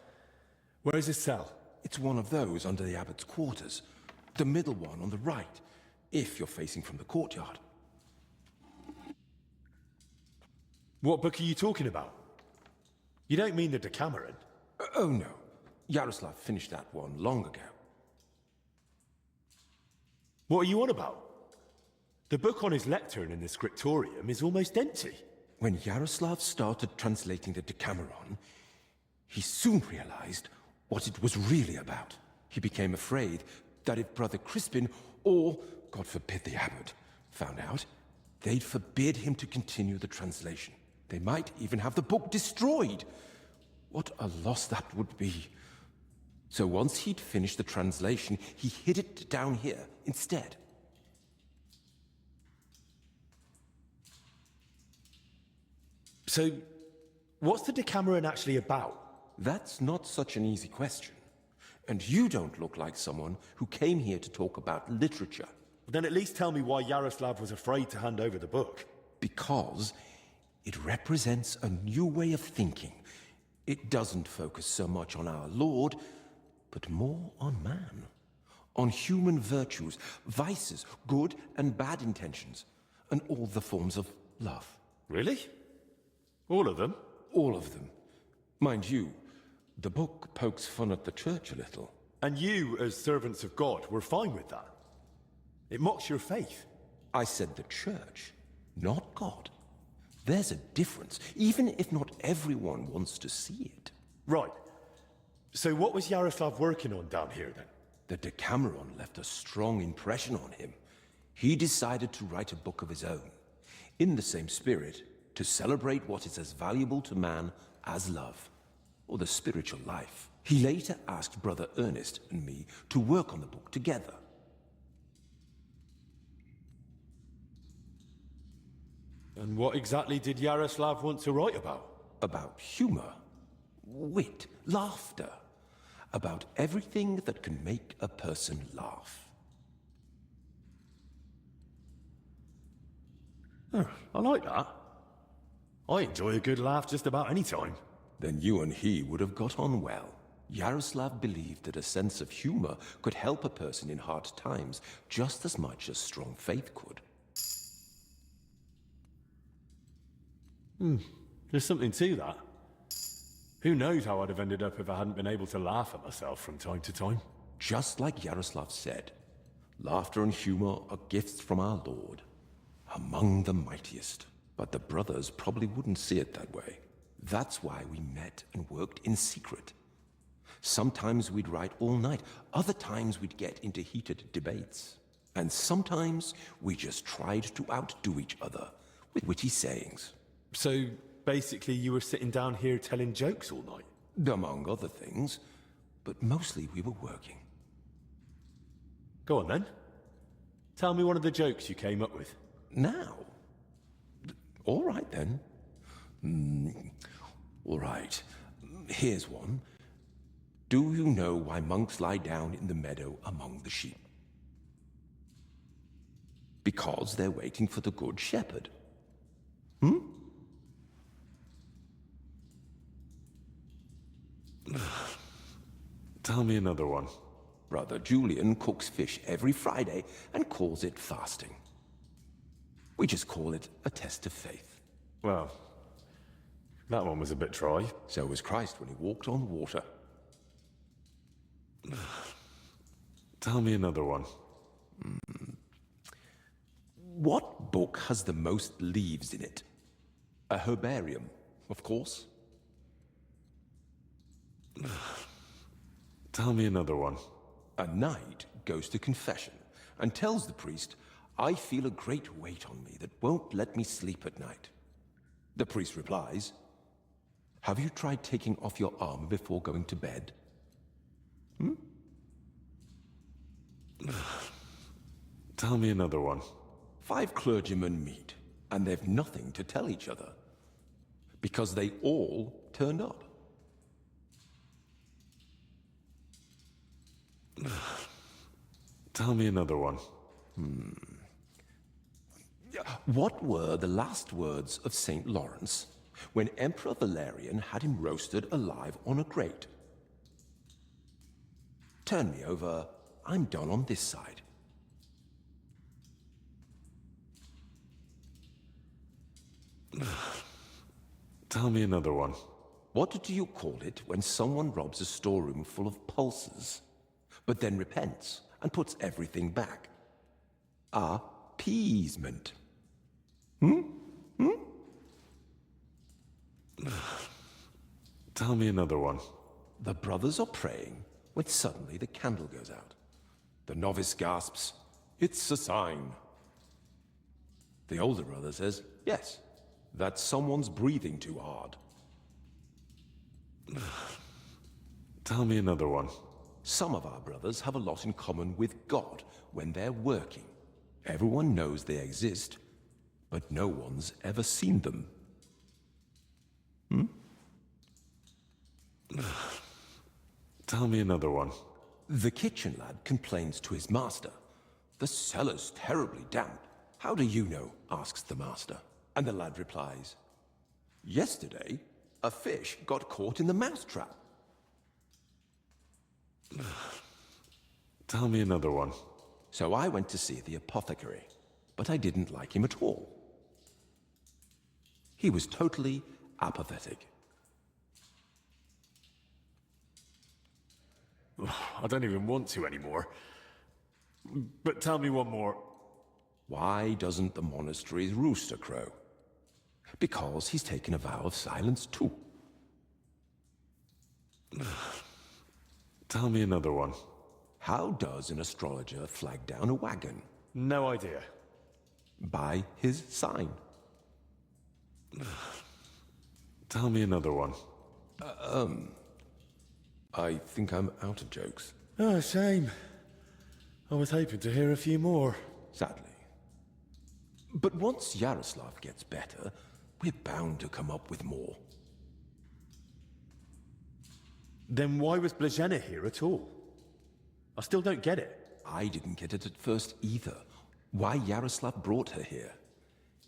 Where's his cell? It's one of those under the abbot's quarters. The middle one on the right, if you're facing from the courtyard. What book are you talking about? You don't mean the Decameron? Oh no. Yaroslav finished that one long ago. What are you on about? The book on his lectern in the scriptorium is almost empty. When Yaroslav started translating the Decameron, he soon realized what it was really about. He became afraid that if Brother Crispin, or, God forbid, the abbot, found out, they'd forbid him to continue the translation. They might even have the book destroyed. What a loss that would be. So once he'd finished the translation, he hid it down here instead. So, what's the Decameron actually about? That's not such an easy question. And you don't look like someone who came here to talk about literature. Then at least tell me why Yaroslav was afraid to hand over the book. Because it represents a new way of thinking. It doesn't focus so much on our Lord, but more on man. On human virtues, vices, good and bad intentions, and all the forms of love. Really? All of them? All of them. Mind you, the book pokes fun at the church a little. And you, as servants of God, were fine with that? It mocks your faith. I said the church, not God. There's a difference, even if not everyone wants to see it. Right. So what was Yaroslav working on down here, then? The Decameron left a strong impression on him. He decided to write a book of his own, in the same spirit, to celebrate what is as valuable to man as love, or the spiritual life. He later asked Brother Ernest and me to work on the book together. And what exactly did Yaroslav want to write about? About humor, wit, laughter. About everything that can make a person laugh. Oh, I like that. I enjoy a good laugh just about any time. Then you and he would have got on well. Yaroslav believed that a sense of humor could help a person in hard times just as much as strong faith could. There's something to that. Who knows how I'd have ended up if I hadn't been able to laugh at myself from time to time. Just like Yaroslav said, laughter and humor are gifts from our Lord, among the mightiest. But the brothers probably wouldn't see it that way. That's why we met and worked in secret. Sometimes we'd write all night, other times we'd get into heated debates. And sometimes we just tried to outdo each other with witty sayings. So, basically you were sitting down here telling jokes all night? Among other things, but mostly we were working. Go on then. Tell me one of the jokes you came up with. Now? All right then. All right. Here's one. Do you know why monks lie down in the meadow among the sheep? Because they're waiting for the good shepherd. Tell me another one. Brother Julian cooks fish every Friday and calls it fasting. We just call it a test of faith. Well, that one was a bit dry. So was Christ when he walked on water. Tell me another one. What book has the most leaves in it? A herbarium, of course. Tell me another one. A knight goes to confession and tells the priest, I feel a great weight on me that won't let me sleep at night. The priest replies, have you tried taking off your armor before going to bed? Tell me another one. 5 clergymen meet, and they've nothing to tell each other, because they all turned up. Tell me another one. What were the last words of St. Lawrence when Emperor Valerian had him roasted alive on a grate? Turn me over, I'm done on this side. Tell me another one. What do you call it when someone robs a storeroom full of pulses, but then repents and puts everything back? Appeasement. Tell me another one. The brothers are praying when suddenly the candle goes out. The novice gasps, it's a sign. The older brother says, yes, that someone's breathing too hard. Tell me another one. Some of our brothers have a lot in common with God when they're working. Everyone knows they exist, but no one's ever seen them. Tell me another one. The kitchen lad complains to his master. The cellar's terribly damp. How do you know? Asks the master. And the lad replies, yesterday, a fish got caught in the mousetrap. Tell me another one. So I went to see the apothecary, but I didn't like him at all. He was totally apathetic. I don't even want to anymore. But tell me one more. Why doesn't the monastery's rooster crow? Because he's taken a vow of silence too. Tell me another one. How does an astrologer flag down a wagon? No idea. By his sign. Tell me another one. I think I'm out of jokes. Oh, shame. I was hoping to hear a few more. Sadly. But once Yaroslav gets better, we're bound to come up with more. Then why was Blazhena here at all? I still don't get it. I didn't get it at first either. Why Yaroslav brought her here.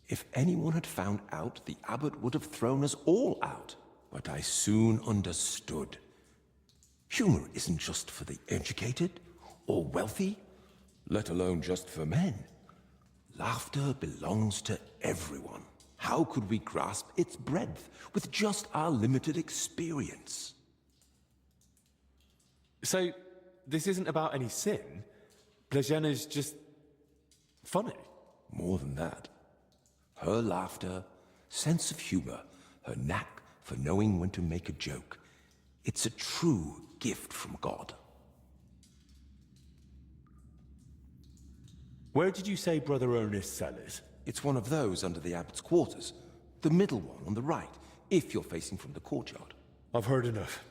If anyone had found out, the abbot would have thrown us all out. But I soon understood. Humor isn't just for the educated or wealthy, let alone just for men. Laughter belongs to everyone. How could we grasp its breadth with just our limited experience? So, this isn't about any sin? Blazhenna's just... funny? More than that. Her laughter, sense of humor, her knack for knowing when to make a joke. It's a true gift from God. Where did you say Brother Ernest's cell is? It's one of those under the abbot's quarters. The middle one on the right, if you're facing from the courtyard. I've heard enough.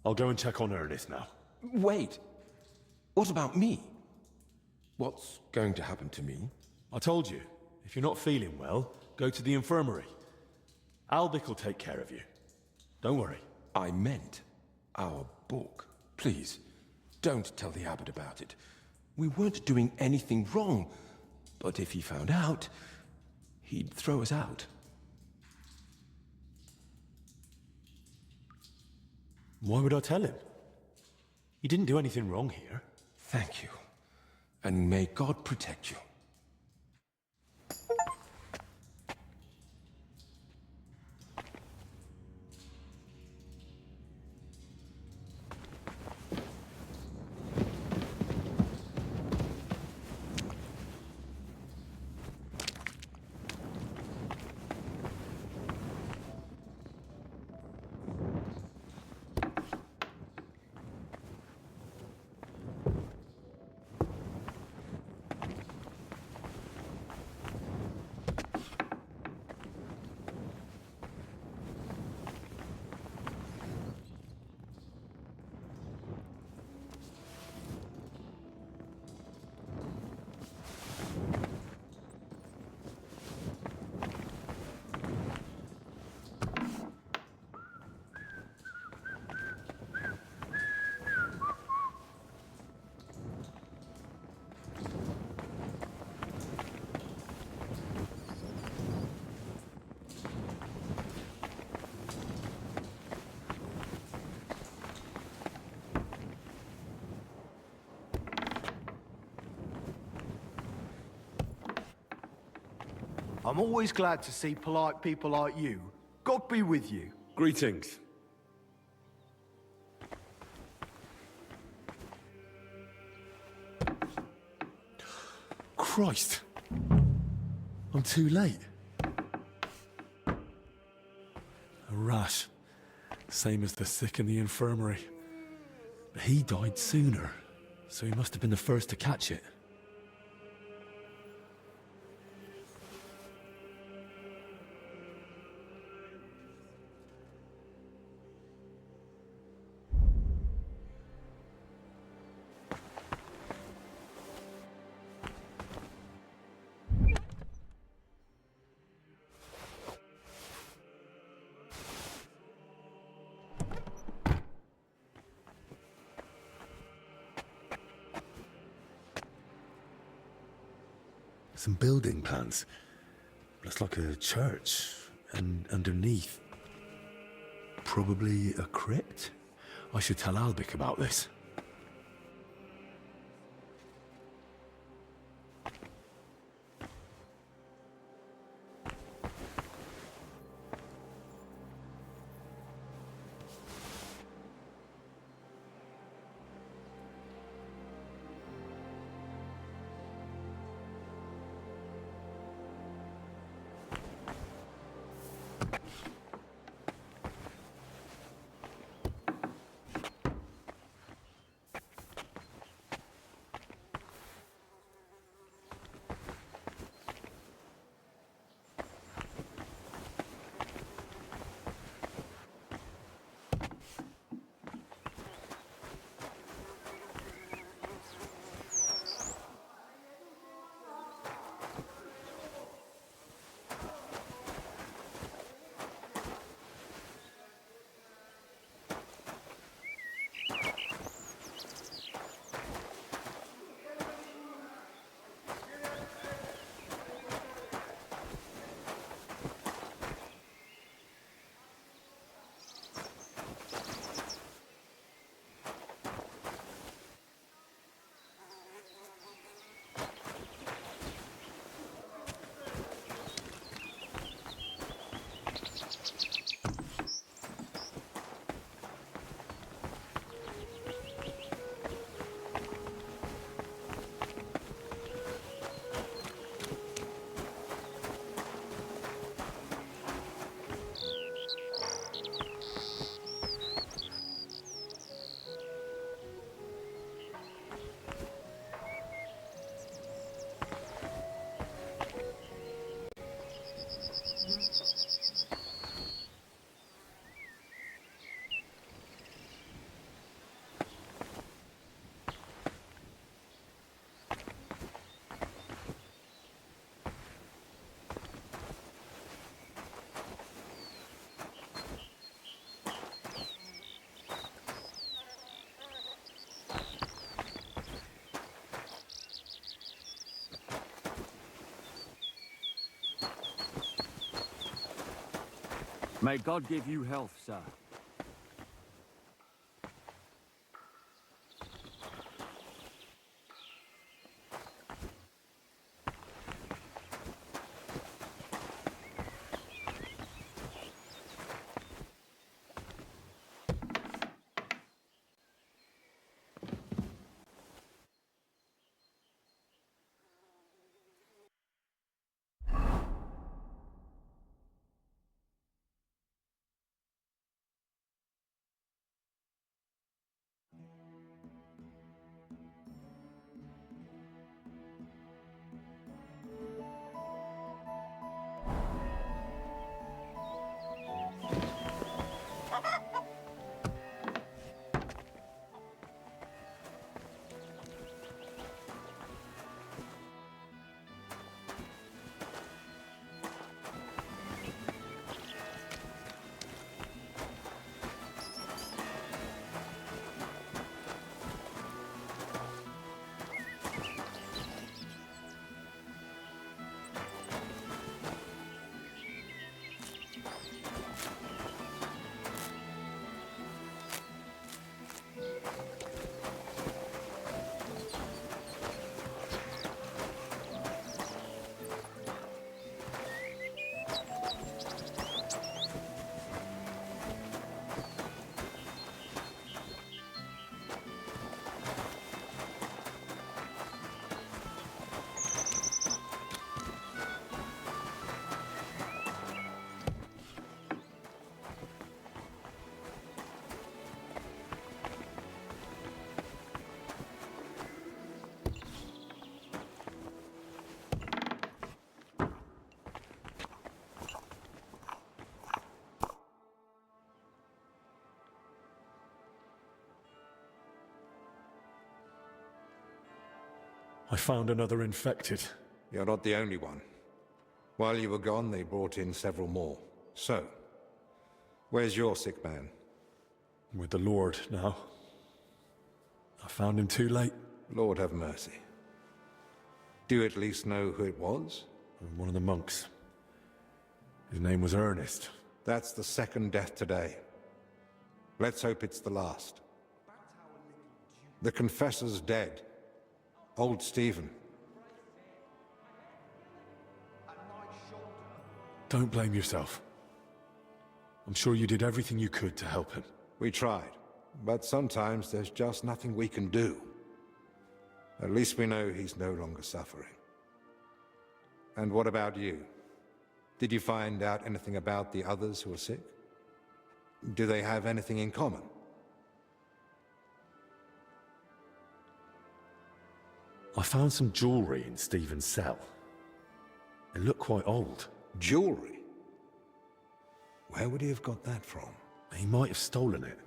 I'll go and check on Ernest now. Wait. What about me? What's going to happen to me? I told you, if you're not feeling well, go to the infirmary. Albic will take care of you. Don't worry. I meant our book. Please, don't tell the abbot about it. We weren't doing anything wrong, but if he found out, he'd throw us out. Why would I tell him? He didn't do anything wrong here. Thank you, and may God protect you. I'm always glad to see polite people like you. God be with you. Greetings. Christ! I'm too late. A rash. Same as the sick in the infirmary. But he died sooner, so he must have been the first to catch it. Some building plans. Looks like a church. And underneath, probably a crypt? I should tell Albic about this. May God give you health, sir. I found another infected. You're not the only one. While you were gone, they brought in several more. So, where's your sick man? With the Lord now. I found him too late. Lord have mercy. Do you at least know who it was? One of the monks. His name was Ernest. That's the second death today. Let's hope it's the last. The confessor's dead. Old Stephen. Don't blame yourself. I'm sure you did everything you could to help him. We tried, but sometimes there's just nothing we can do. At least we know he's no longer suffering. And what about you? Did you find out anything about the others who are sick? Do they have anything in common? I found some jewelry in Stephen's cell. It looked quite old. Jewelry? Where would he have got that from? He might have stolen it.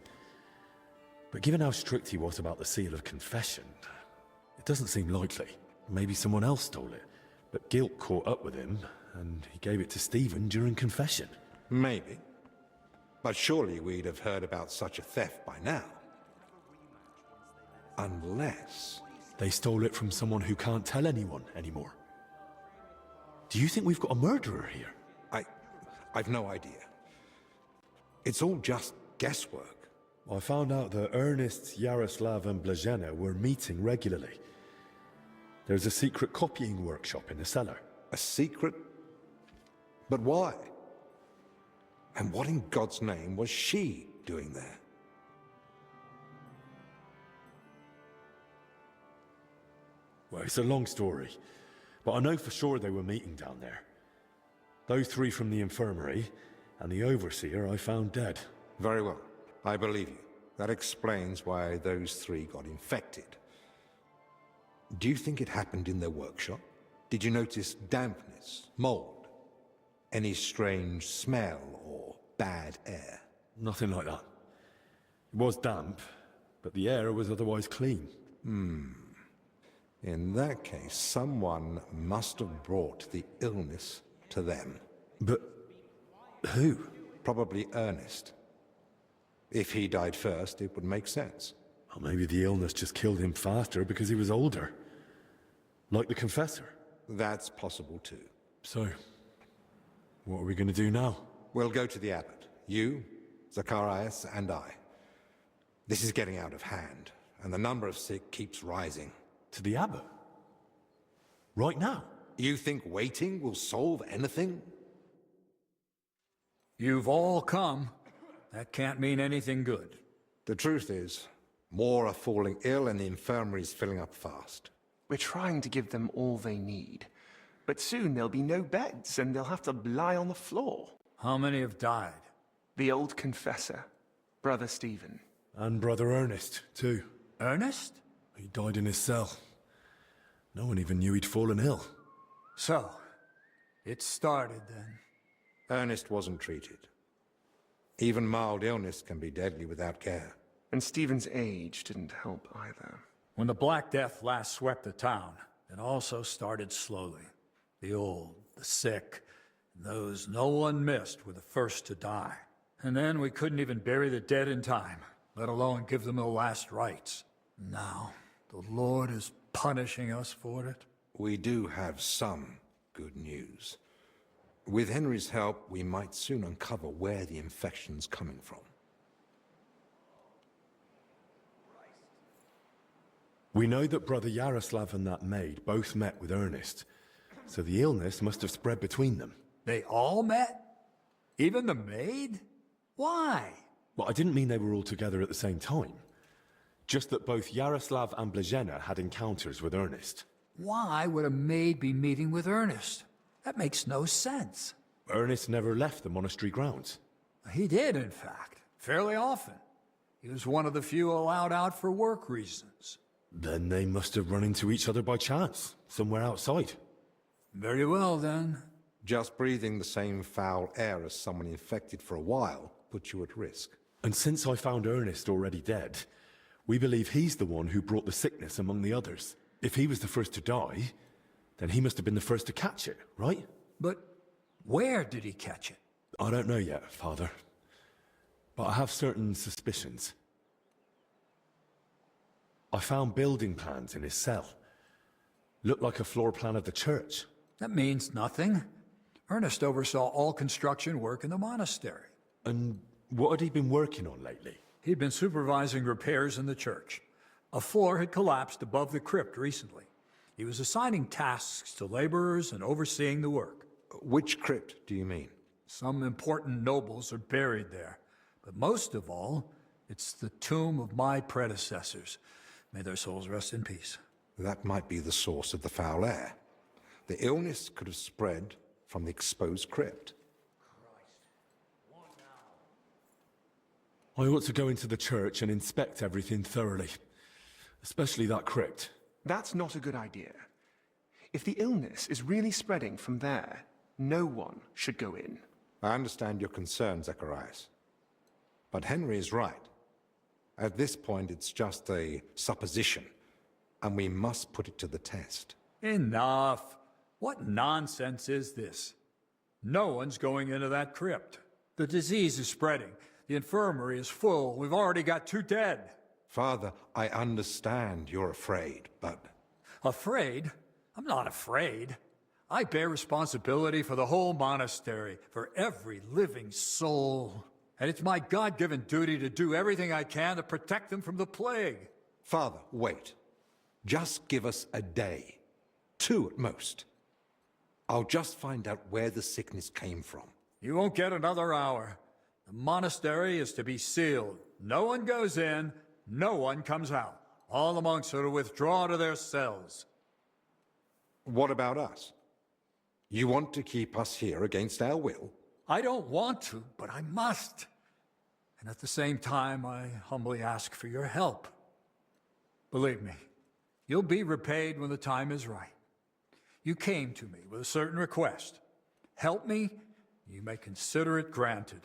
But given how strict he was about the seal of confession, it doesn't seem likely. Maybe someone else stole it. But guilt caught up with him, and he gave it to Stephen during confession. Maybe. But surely we'd have heard about such a theft by now. Unless... They stole it from someone who can't tell anyone anymore. Do you think we've got a murderer here? I've no idea. It's all just guesswork. I found out that Ernest, Yaroslav and Blazhena were meeting regularly. There's a secret copying workshop in the cellar. A secret? But why? And what in God's name was she doing there? Well, it's a long story, but I know for sure they were meeting down there. Those three from the infirmary, and the overseer I found dead. Very well. I believe you. That explains why those three got infected. Do you think it happened in their workshop? Did you notice dampness, mold, any strange smell or bad air? Nothing like that. It was damp, but the air was otherwise clean. In that case, someone must have brought the illness to them. But who? Probably Ernest. If he died first, it would make sense. Or maybe the illness just killed him faster because he was older. Like the confessor. That's possible too. So, what are we going to do now? We'll go to the abbot. You, Zacharias, and I. This is getting out of hand, and the number of sick keeps rising. To the abbot? Right now? You think waiting will solve anything? You've all come. That can't mean anything good. The truth is, more are falling ill and the infirmary's filling up fast. We're trying to give them all they need. But soon there'll be no beds and they'll have to lie on the floor. How many have died? The old confessor, Brother Stephen. And Brother Ernest, too. Ernest? He died in his cell. No one even knew he'd fallen ill. So, it started then. Ernest wasn't treated. Even mild illness can be deadly without care. And Stephen's age didn't help either. When the Black Death last swept the town, it also started slowly. The old, the sick, and those no one missed were the first to die. And then we couldn't even bury the dead in time, let alone give them the last rites. Now, the Lord is punishing us for it. We do have some good news. With Henry's help, we might soon uncover where the infection's coming from. We know that Brother Yaroslav and that maid both met with Ernest, so the illness must have spread between them. They all met? Even the maid? Why? Well, I didn't mean they were all together at the same time. Just that both Yaroslav and Blazhena had encounters with Ernest. Why would a maid be meeting with Ernest? That makes no sense. Ernest never left the monastery grounds. He did, in fact, fairly often. He was one of the few allowed out for work reasons. Then they must have run into each other by chance, somewhere outside. Very well, then. Just breathing the same foul air as someone infected for a while puts you at risk. And since I found Ernest already dead, we believe he's the one who brought the sickness among the others. If he was the first to die, then he must have been the first to catch it, right? But where did he catch it? I don't know yet, Father. But I have certain suspicions. I found building plans in his cell. Looked like a floor plan of the church. That means nothing. Ernest oversaw all construction work in the monastery. And what had he been working on lately? He'd been supervising repairs in the church. A floor had collapsed above the crypt recently. He was assigning tasks to laborers and overseeing the work. Which crypt do you mean? Some important nobles are buried there. But most of all, it's the tomb of my predecessors. May their souls rest in peace. That might be the source of the foul air. The illness could have spread from the exposed crypt. I ought to go into the church and inspect everything thoroughly. Especially that crypt. That's not a good idea. If the illness is really spreading from there, no one should go in. I understand your concern, Zacharias. But Henry is right. At this point, it's just a supposition, and we must put it to the test. Enough! What nonsense is this? No one's going into that crypt. The disease is spreading. The infirmary is full. We've already got 2 dead. Father, I understand you're afraid, but... Afraid? I'm not afraid. I bear responsibility for the whole monastery, for every living soul. And it's my God-given duty to do everything I can to protect them from the plague. Father, wait. Just give us a day. 2 at most. I'll just find out where the sickness came from. You won't get another hour. The monastery is to be sealed. No one goes in, no one comes out. All the monks are to withdraw to their cells. What about us? You want to keep us here against our will? I don't want to, but I must. And at the same time, I humbly ask for your help. Believe me, you'll be repaid when the time is right. You came to me with a certain request. Help me, you may consider it granted.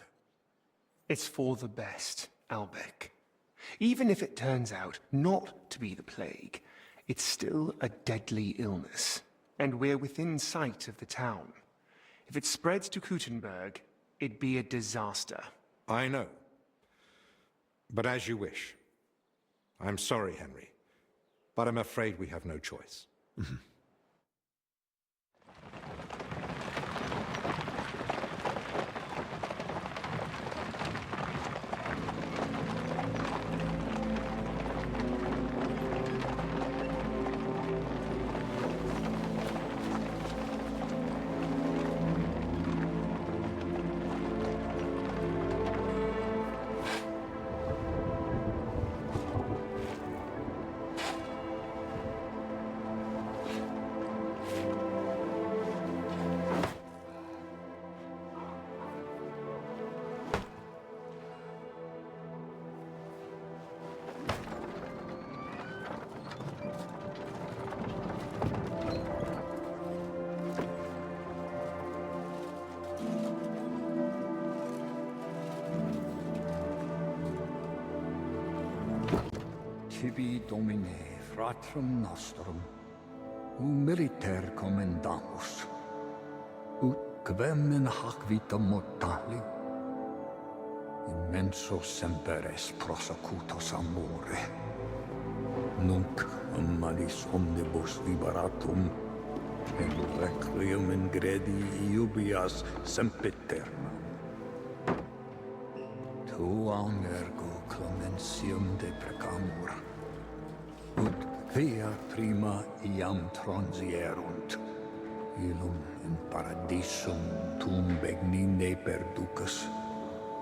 It's for the best, Albec. Even if it turns out not to be the plague, it's still a deadly illness, and we're within sight of the town. If it spreads to Kuttenberg, it'd be a disaster. I know. But as you wish. I'm sorry, Henry, but I'm afraid we have no choice. tibi domine fratrum nostrum, militer commendamus, ut quem in hac vita mortali, immenso semper es prosecutus amore, nunc malis omnibus liberatum, in requiem in gredi iubias sempiterna. Tuam ergo clementium deprecamur, ut quia prima iam transierunt, illum in paradisum tum begnine perducas,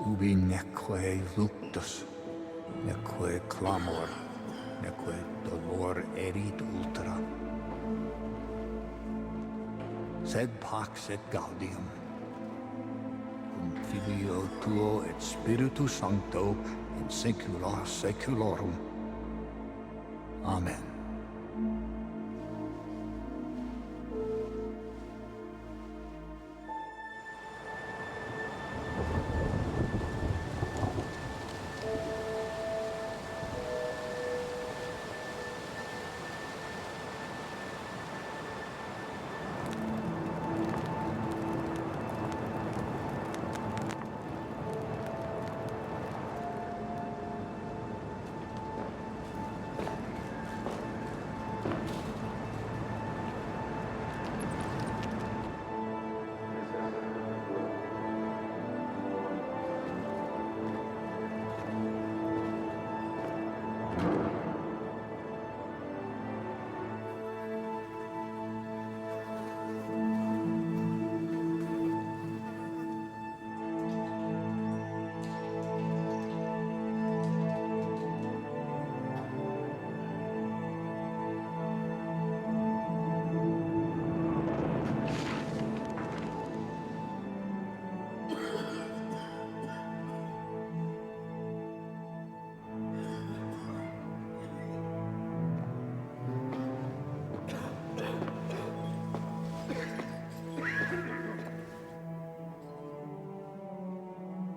ubi neque luctus, neque clamor, neque dolor erit ultra. Sed pax et gaudium, cum Filio tuo et Spiritus Sancto in saecula saeculorum. Amen.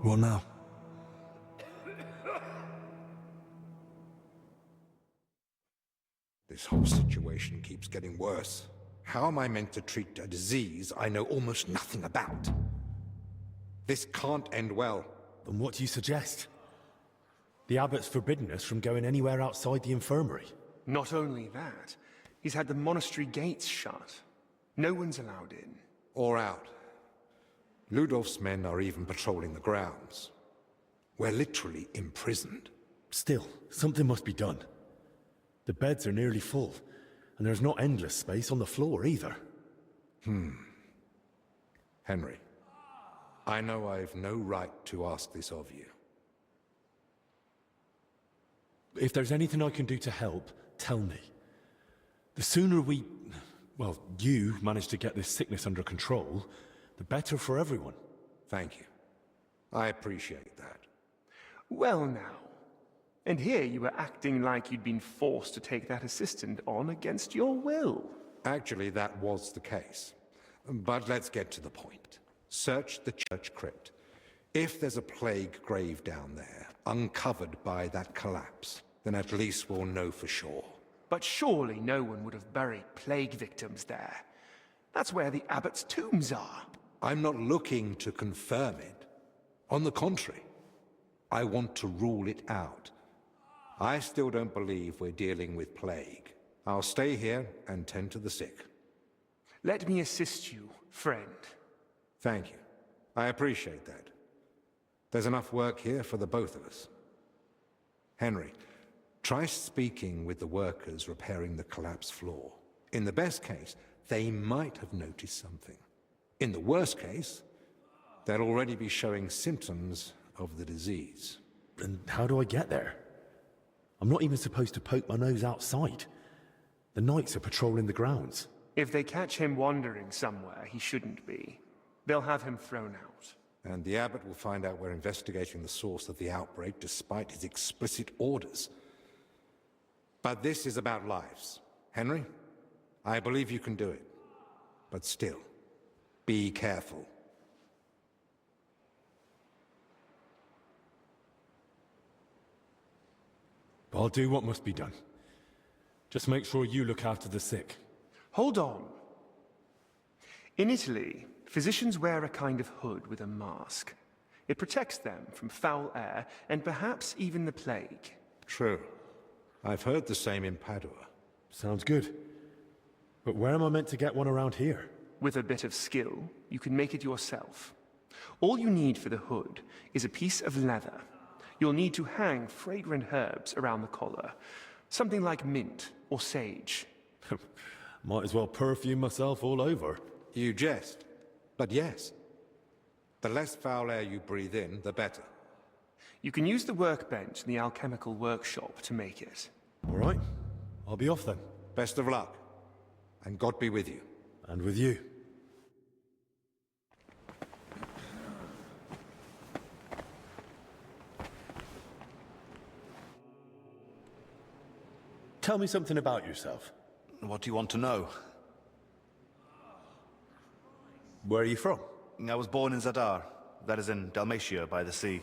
What now? This whole situation keeps getting worse. How am I meant to treat a disease I know almost nothing about? This can't end well. Then what do you suggest? The abbot's forbidden us from going anywhere outside the infirmary. Not only that, he's had the monastery gates shut. No one's allowed in. Or out. Ludolf's men are even patrolling the grounds. We're literally imprisoned. Still, something must be done. The beds are nearly full, and there's not endless space on the floor either. Henry, I know I've no right to ask this of you. If there's anything I can do to help, tell me. The sooner you manage to get this sickness under control, the better for everyone. Thank you. I appreciate that. Well now. And here you were acting like you'd been forced to take that assistant on against your will. Actually, that was the case. But let's get to the point. Search the church crypt. If there's a plague grave down there, uncovered by that collapse, then at least we'll know for sure. But surely no one would have buried plague victims there. That's where the abbot's tombs are. I'm not looking to confirm it. On the contrary, I want to rule it out. I still don't believe we're dealing with plague. I'll stay here and tend to the sick. Let me assist you, friend. Thank you. I appreciate that. There's enough work here for the both of us. Henry, try speaking with the workers repairing the collapsed floor. In the best case, they might have noticed something. In the worst case, they'll already be showing symptoms of the disease. And how do I get there? I'm not even supposed to poke my nose outside. The knights are patrolling the grounds. If they catch him wandering somewhere he shouldn't be, they'll have him thrown out. And the abbot will find out we're investigating the source of the outbreak despite his explicit orders. But this is about lives. Henry, I believe you can do it. But still, be careful. I'll do what must be done. Just make sure you look after the sick. Hold on. In Italy, physicians wear a kind of hood with a mask. It protects them from foul air and perhaps even the plague. True. I've heard the same in Padua. Sounds good. But where am I meant to get one around here? With a bit of skill, you can make it yourself. All you need for the hood is a piece of leather. You'll need to hang fragrant herbs around the collar. Something like mint or sage. Might as well perfume myself all over. You jest. But yes. The less foul air you breathe in, the better. You can use the workbench in the alchemical workshop to make it. All right. I'll be off then. Best of luck. And God be with you. And with you. Tell me something about yourself. What do you want to know? Where are you from? I was born in Zadar, that is in Dalmatia by the sea.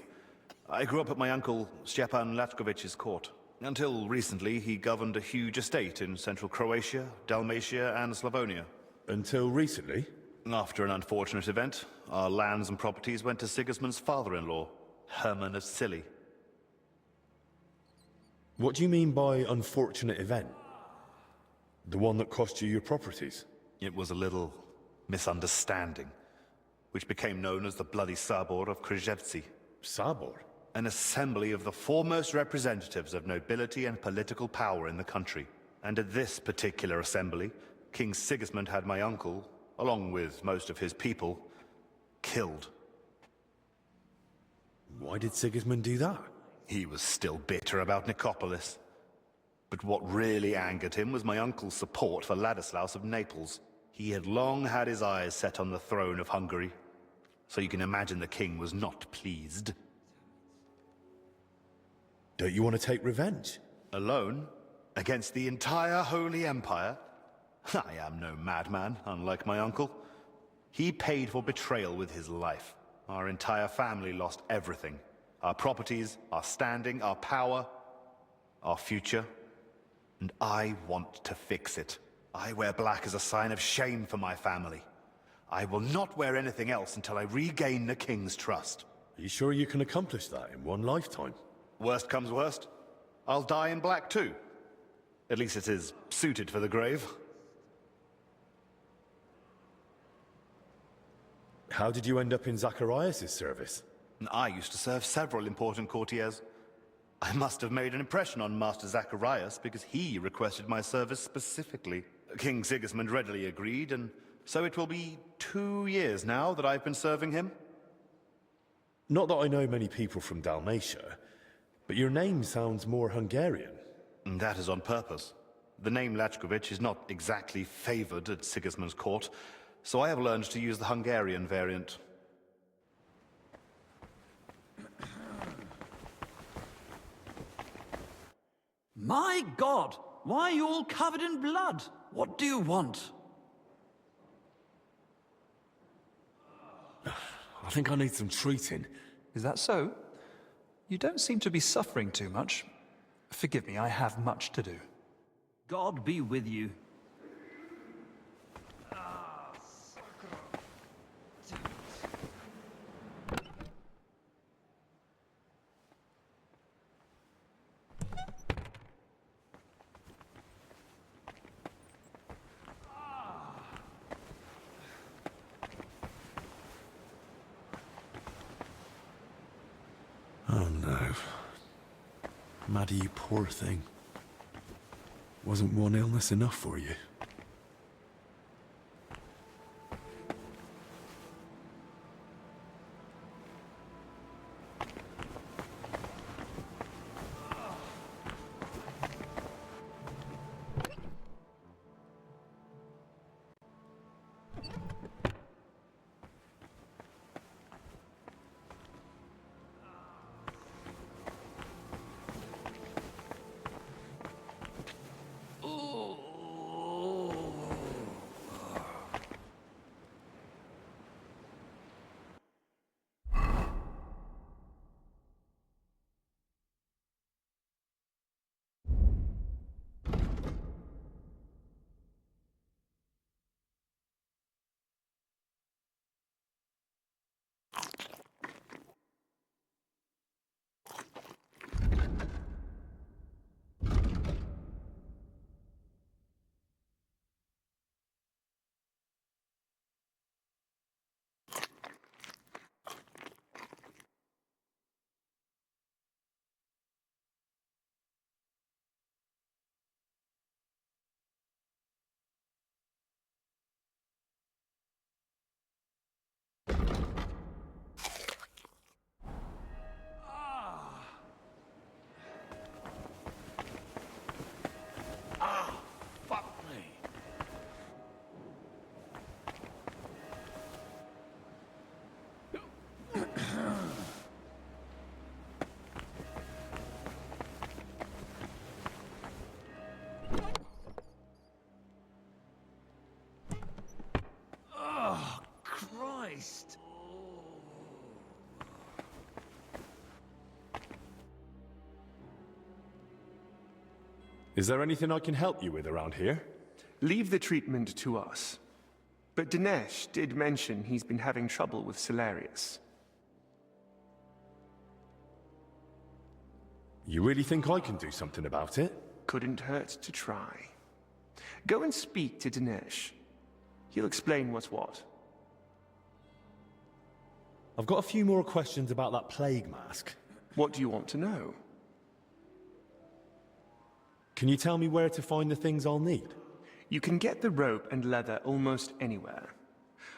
I grew up at my uncle Stepan Latkovich's court. Until recently, he governed a huge estate in central Croatia, Dalmatia, and Slavonia. Until recently? After an unfortunate event, our lands and properties went to Sigismund's father-in-law, Hermann of Scilly. What do you mean by unfortunate event? The one that cost you your properties? It was a little misunderstanding, which became known as the Bloody Sabor of Krzewcy. Sabor? An assembly of the foremost representatives of nobility and political power in the country. And at this particular assembly, King Sigismund had my uncle, along with most of his people, killed. Why did Sigismund do that? He was still bitter about Nicopolis. But what really angered him was my uncle's support for Ladislaus of Naples. He had long had his eyes set on the throne of Hungary, so you can imagine the king was not pleased. Don't you want to take revenge? Alone? Against the entire Holy Empire? I am no madman, unlike my uncle. He paid for betrayal with his life. Our entire family lost everything. Our properties, our standing, our power, our future. And I want to fix it. I wear black as a sign of shame for my family. I will not wear anything else until I regain the king's trust. Are you sure you can accomplish that in one lifetime? Worst comes worst, I'll die in black too. At least it is suited for the grave. How did you end up in Zacharias' service? I used to serve several important courtiers. I must have made an impression on Master Zacharias because he requested my service specifically. King Sigismund readily agreed, and so it will be 2 years now that I've been serving him. Not that I know many people from Dalmatia, but your name sounds more Hungarian. And that is on purpose. The name Lachkovich is not exactly favored at Sigismund's court, so I have learned to use the Hungarian variant. My God! Why are you all covered in blood? What do you want? I think I need some treating. Is that so? You don't seem to be suffering too much. Forgive me, I have much to do. God be with you. Oh no. Maddie, you poor thing. Wasn't one illness enough for you? Is there anything I can help you with around here? Leave the treatment to us. But Dinesh did mention he's been having trouble with Solarius. You really think I can do something about it? Couldn't hurt to try. Go and speak to Dinesh. He'll explain what's what. I've got a few more questions about that plague mask. What do you want to know? Can you tell me where to find the things I'll need? You can get the rope and leather almost anywhere.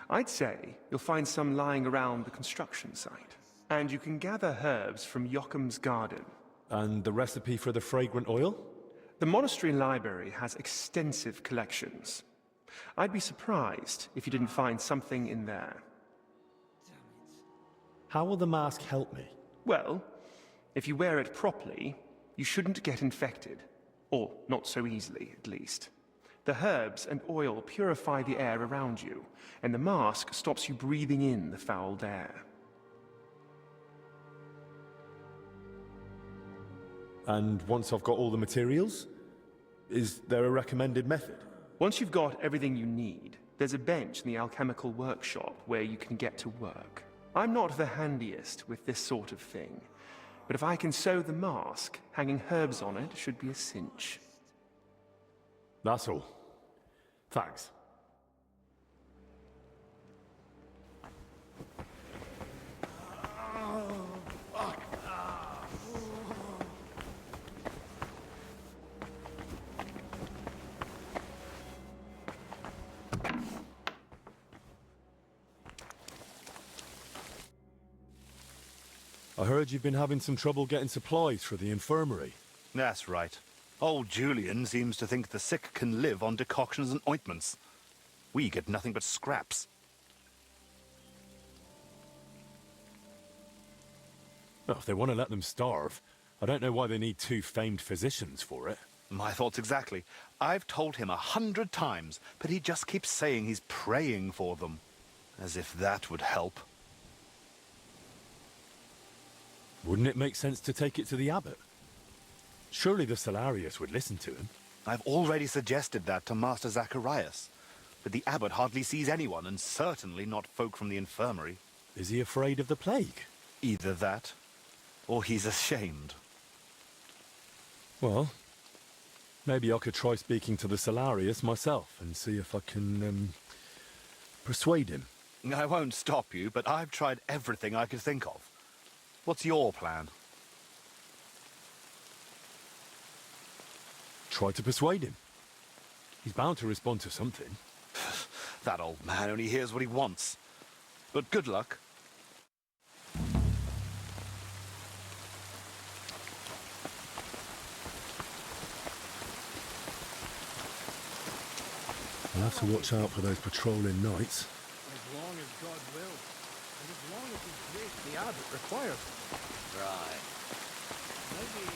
I'd say you'll find some lying around the construction site. And you can gather herbs from Yocham's garden. And the recipe for the fragrant oil? The monastery library has extensive collections. I'd be surprised if you didn't find something in there. How will the mask help me? Well, if you wear it properly, you shouldn't get infected. Or not so easily, at least. The herbs and oil purify the air around you, and the mask stops you breathing in the fouled air. And once I've got all the materials, is there a recommended method? Once you've got everything you need, there's a bench in the alchemical workshop where you can get to work. I'm not the handiest with this sort of thing, but if I can sew the mask, hanging herbs on it should be a cinch. That's all. Thanks. I heard you've been having some trouble getting supplies for the infirmary. That's right. Old Julian seems to think the sick can live on decoctions and ointments. We get nothing but scraps. Well, if they want to let them starve, I don't know why they need two famed physicians for it. My thoughts exactly. I've told him 100 times, but he just keeps saying he's praying for them. As if that would help. Wouldn't it make sense to take it to the abbot? Surely the Solarius would listen to him. I've already suggested that to Master Zacharias. But the abbot hardly sees anyone, and certainly not folk from the infirmary. Is he afraid of the plague? Either that, or he's ashamed. Well, maybe I could try speaking to the Solarius myself and see if I can, persuade him. I won't stop you, but I've tried everything I could think of. What's your plan? Try to persuade him. He's bound to respond to something. That old man only hears what he wants. But good luck. I'll have to watch out for those patrolling knights. As long as God will, and as long as his grace the abbot requires. Right. Maybe...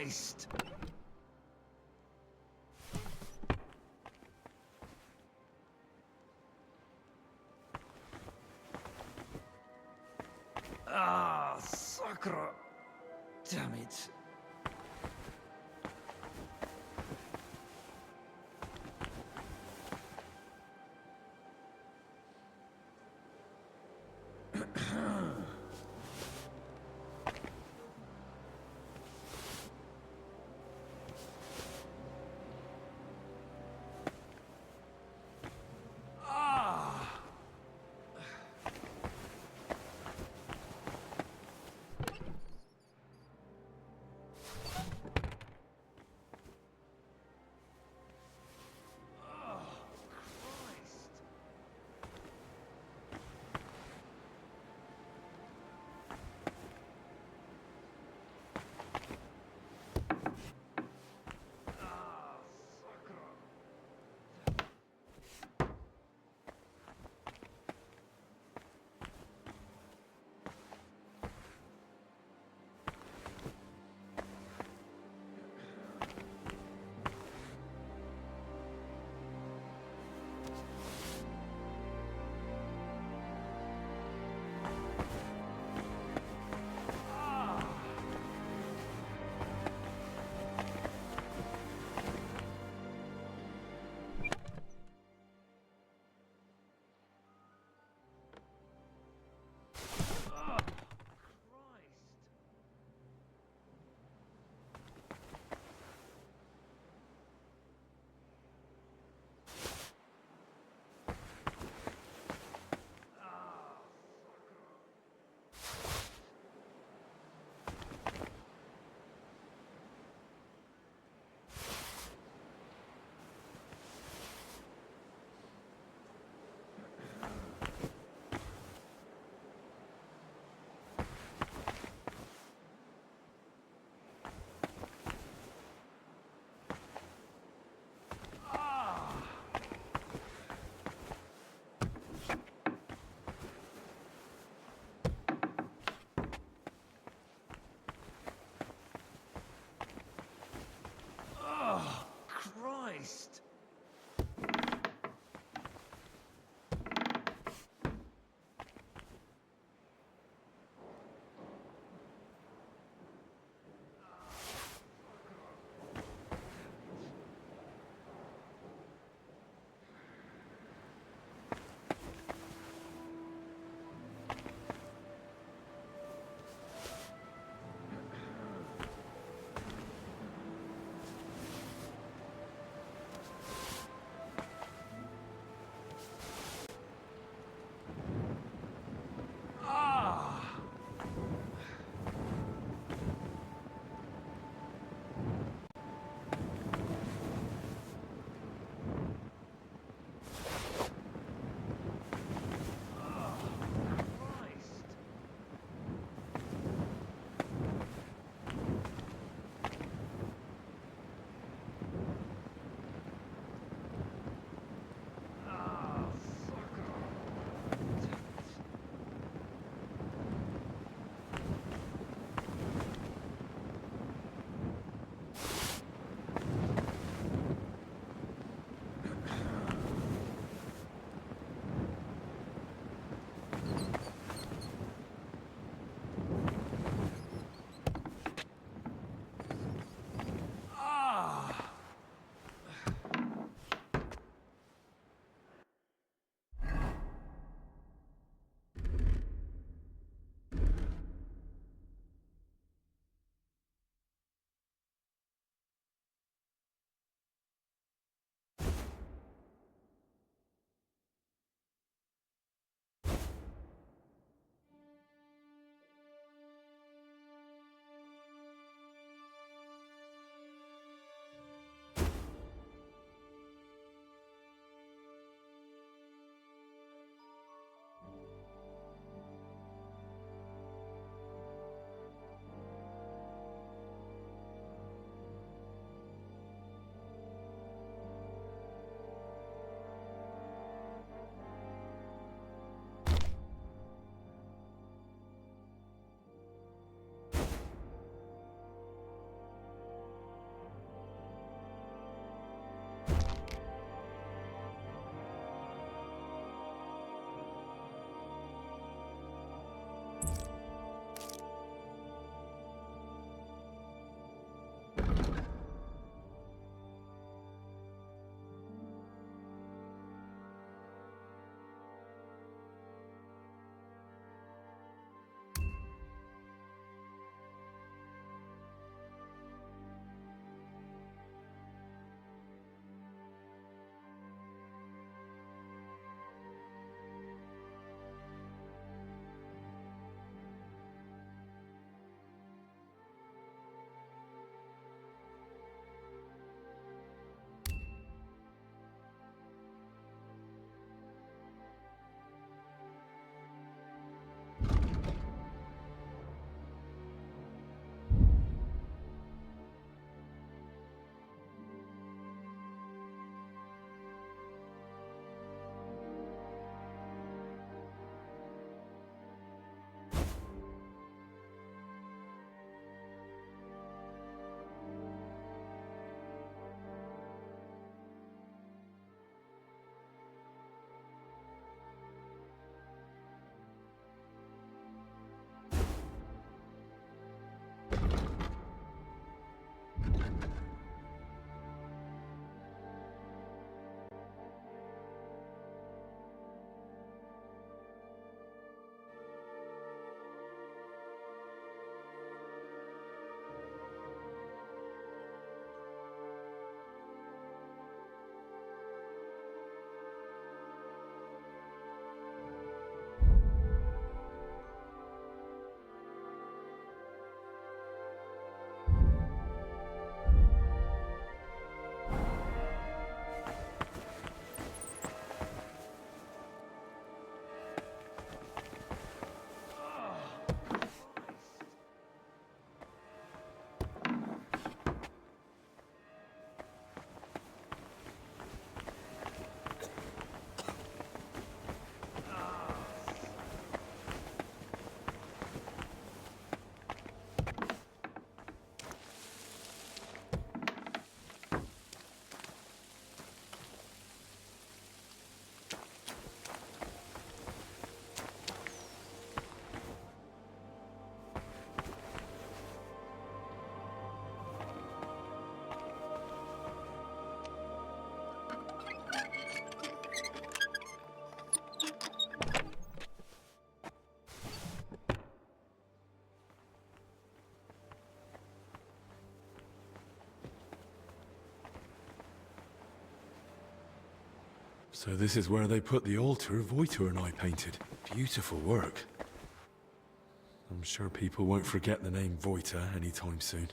Christ! Ah, sacre! Damn it. So this is where they put the altar Voitor and I painted. Beautiful work. I'm sure people won't forget the name Voitor anytime soon.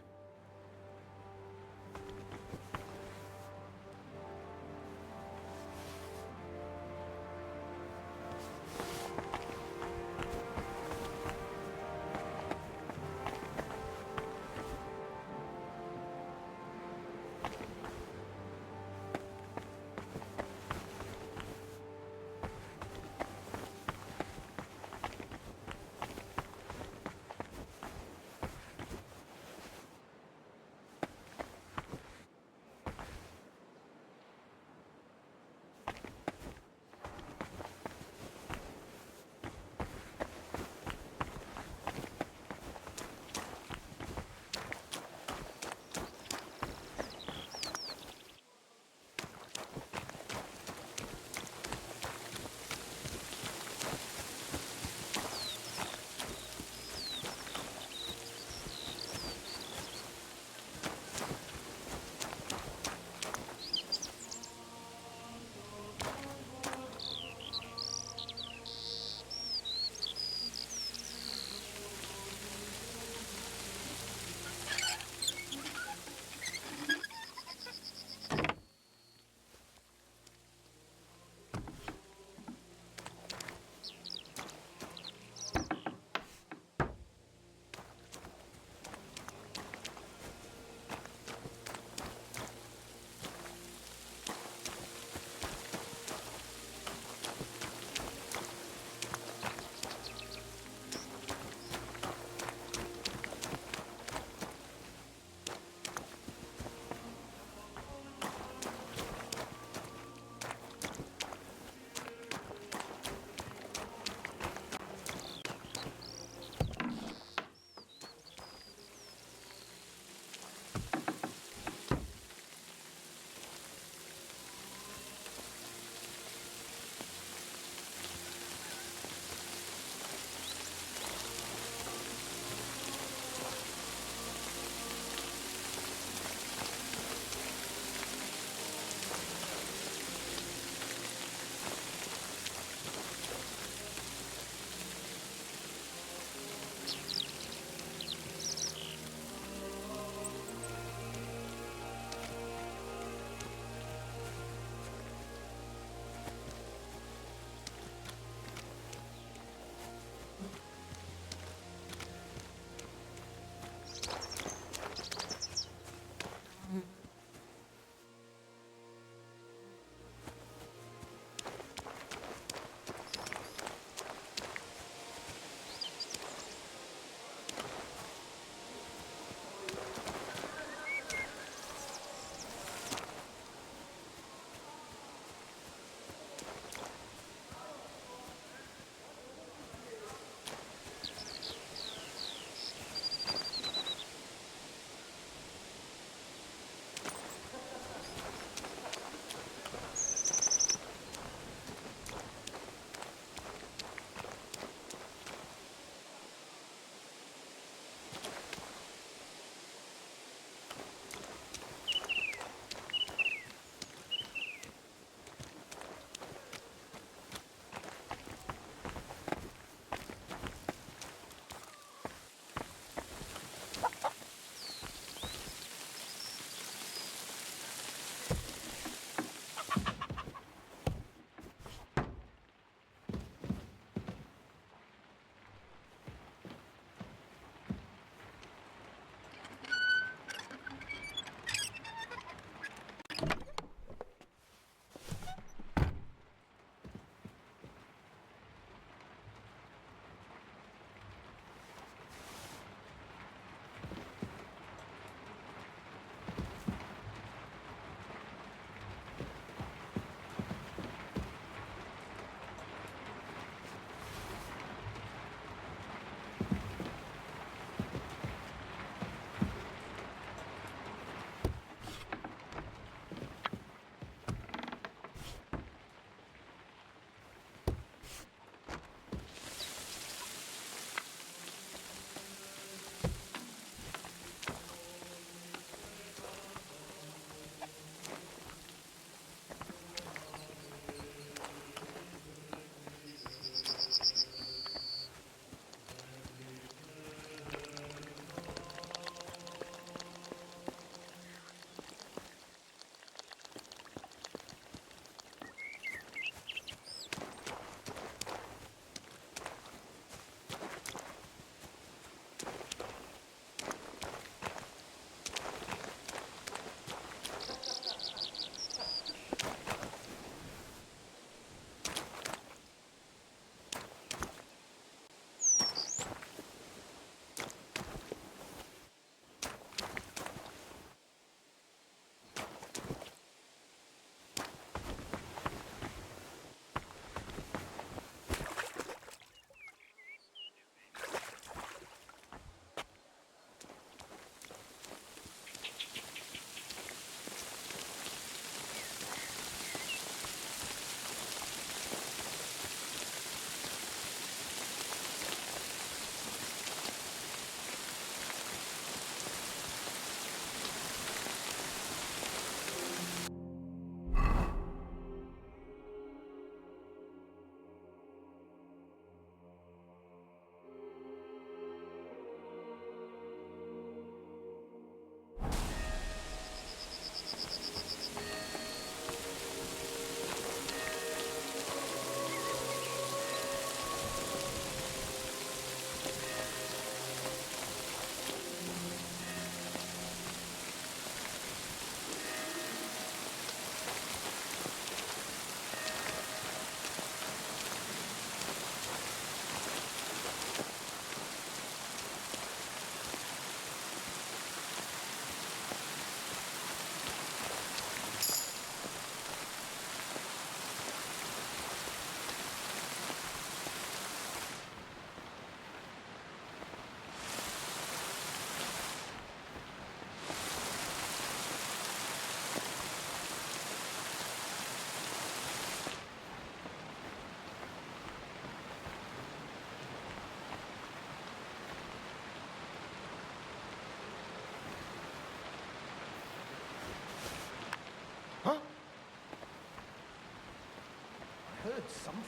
something.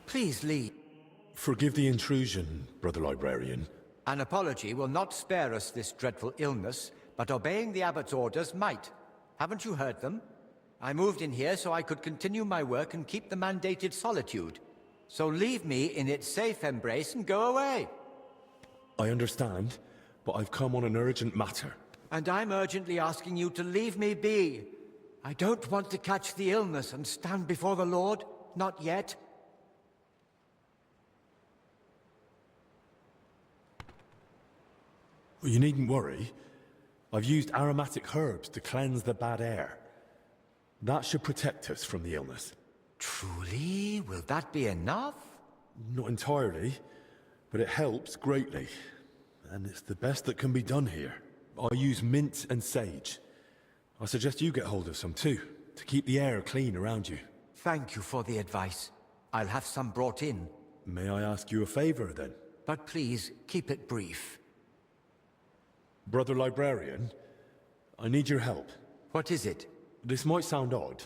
Please leave. Forgive the intrusion, Brother Librarian. An apology will not spare us this dreadful illness, but obeying the abbot's orders might. Haven't you heard them? I moved in here so I could continue my work and keep the mandated solitude. So leave me in its safe embrace and go away. I understand, but I've come on an urgent matter. And I'm urgently asking you to leave me be. I don't want to catch the illness and stand before the Lord. Not yet. Well, you needn't worry. I've used aromatic herbs to cleanse the bad air. That should protect us from the illness. Truly? Will that be enough? Not entirely, but it helps greatly. And it's the best that can be done here. I use mint and sage. I suggest you get hold of some too, to keep the air clean around you. Thank you for the advice. I'll have some brought in. May I ask you a favor then? But please, keep it brief. Brother Librarian, I need your help. What is it? This might sound odd,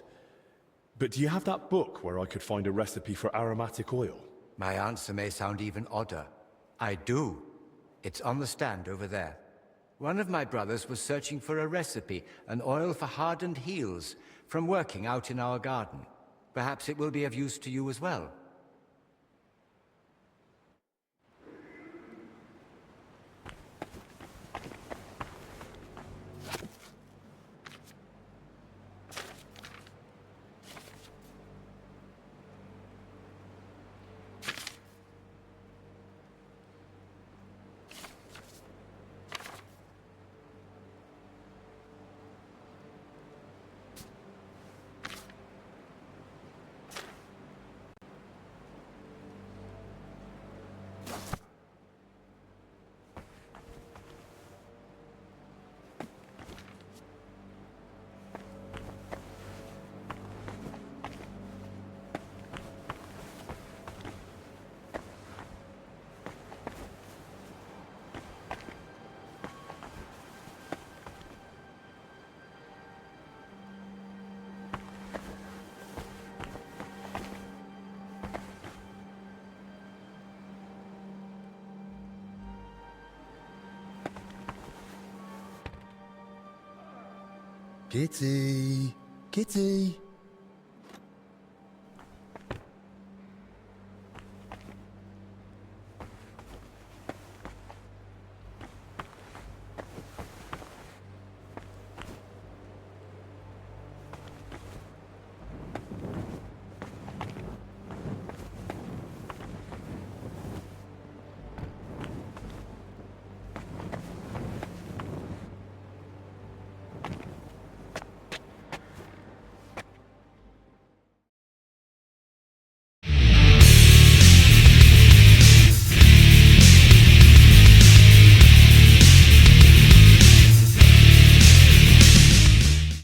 but do you have that book where I could find a recipe for aromatic oil? My answer may sound even odder. I do. It's on the stand over there. One of my brothers was searching for a recipe, an oil for hardened heels, from working out in our garden. Perhaps it will be of use to you as well. Kitty! Kitty!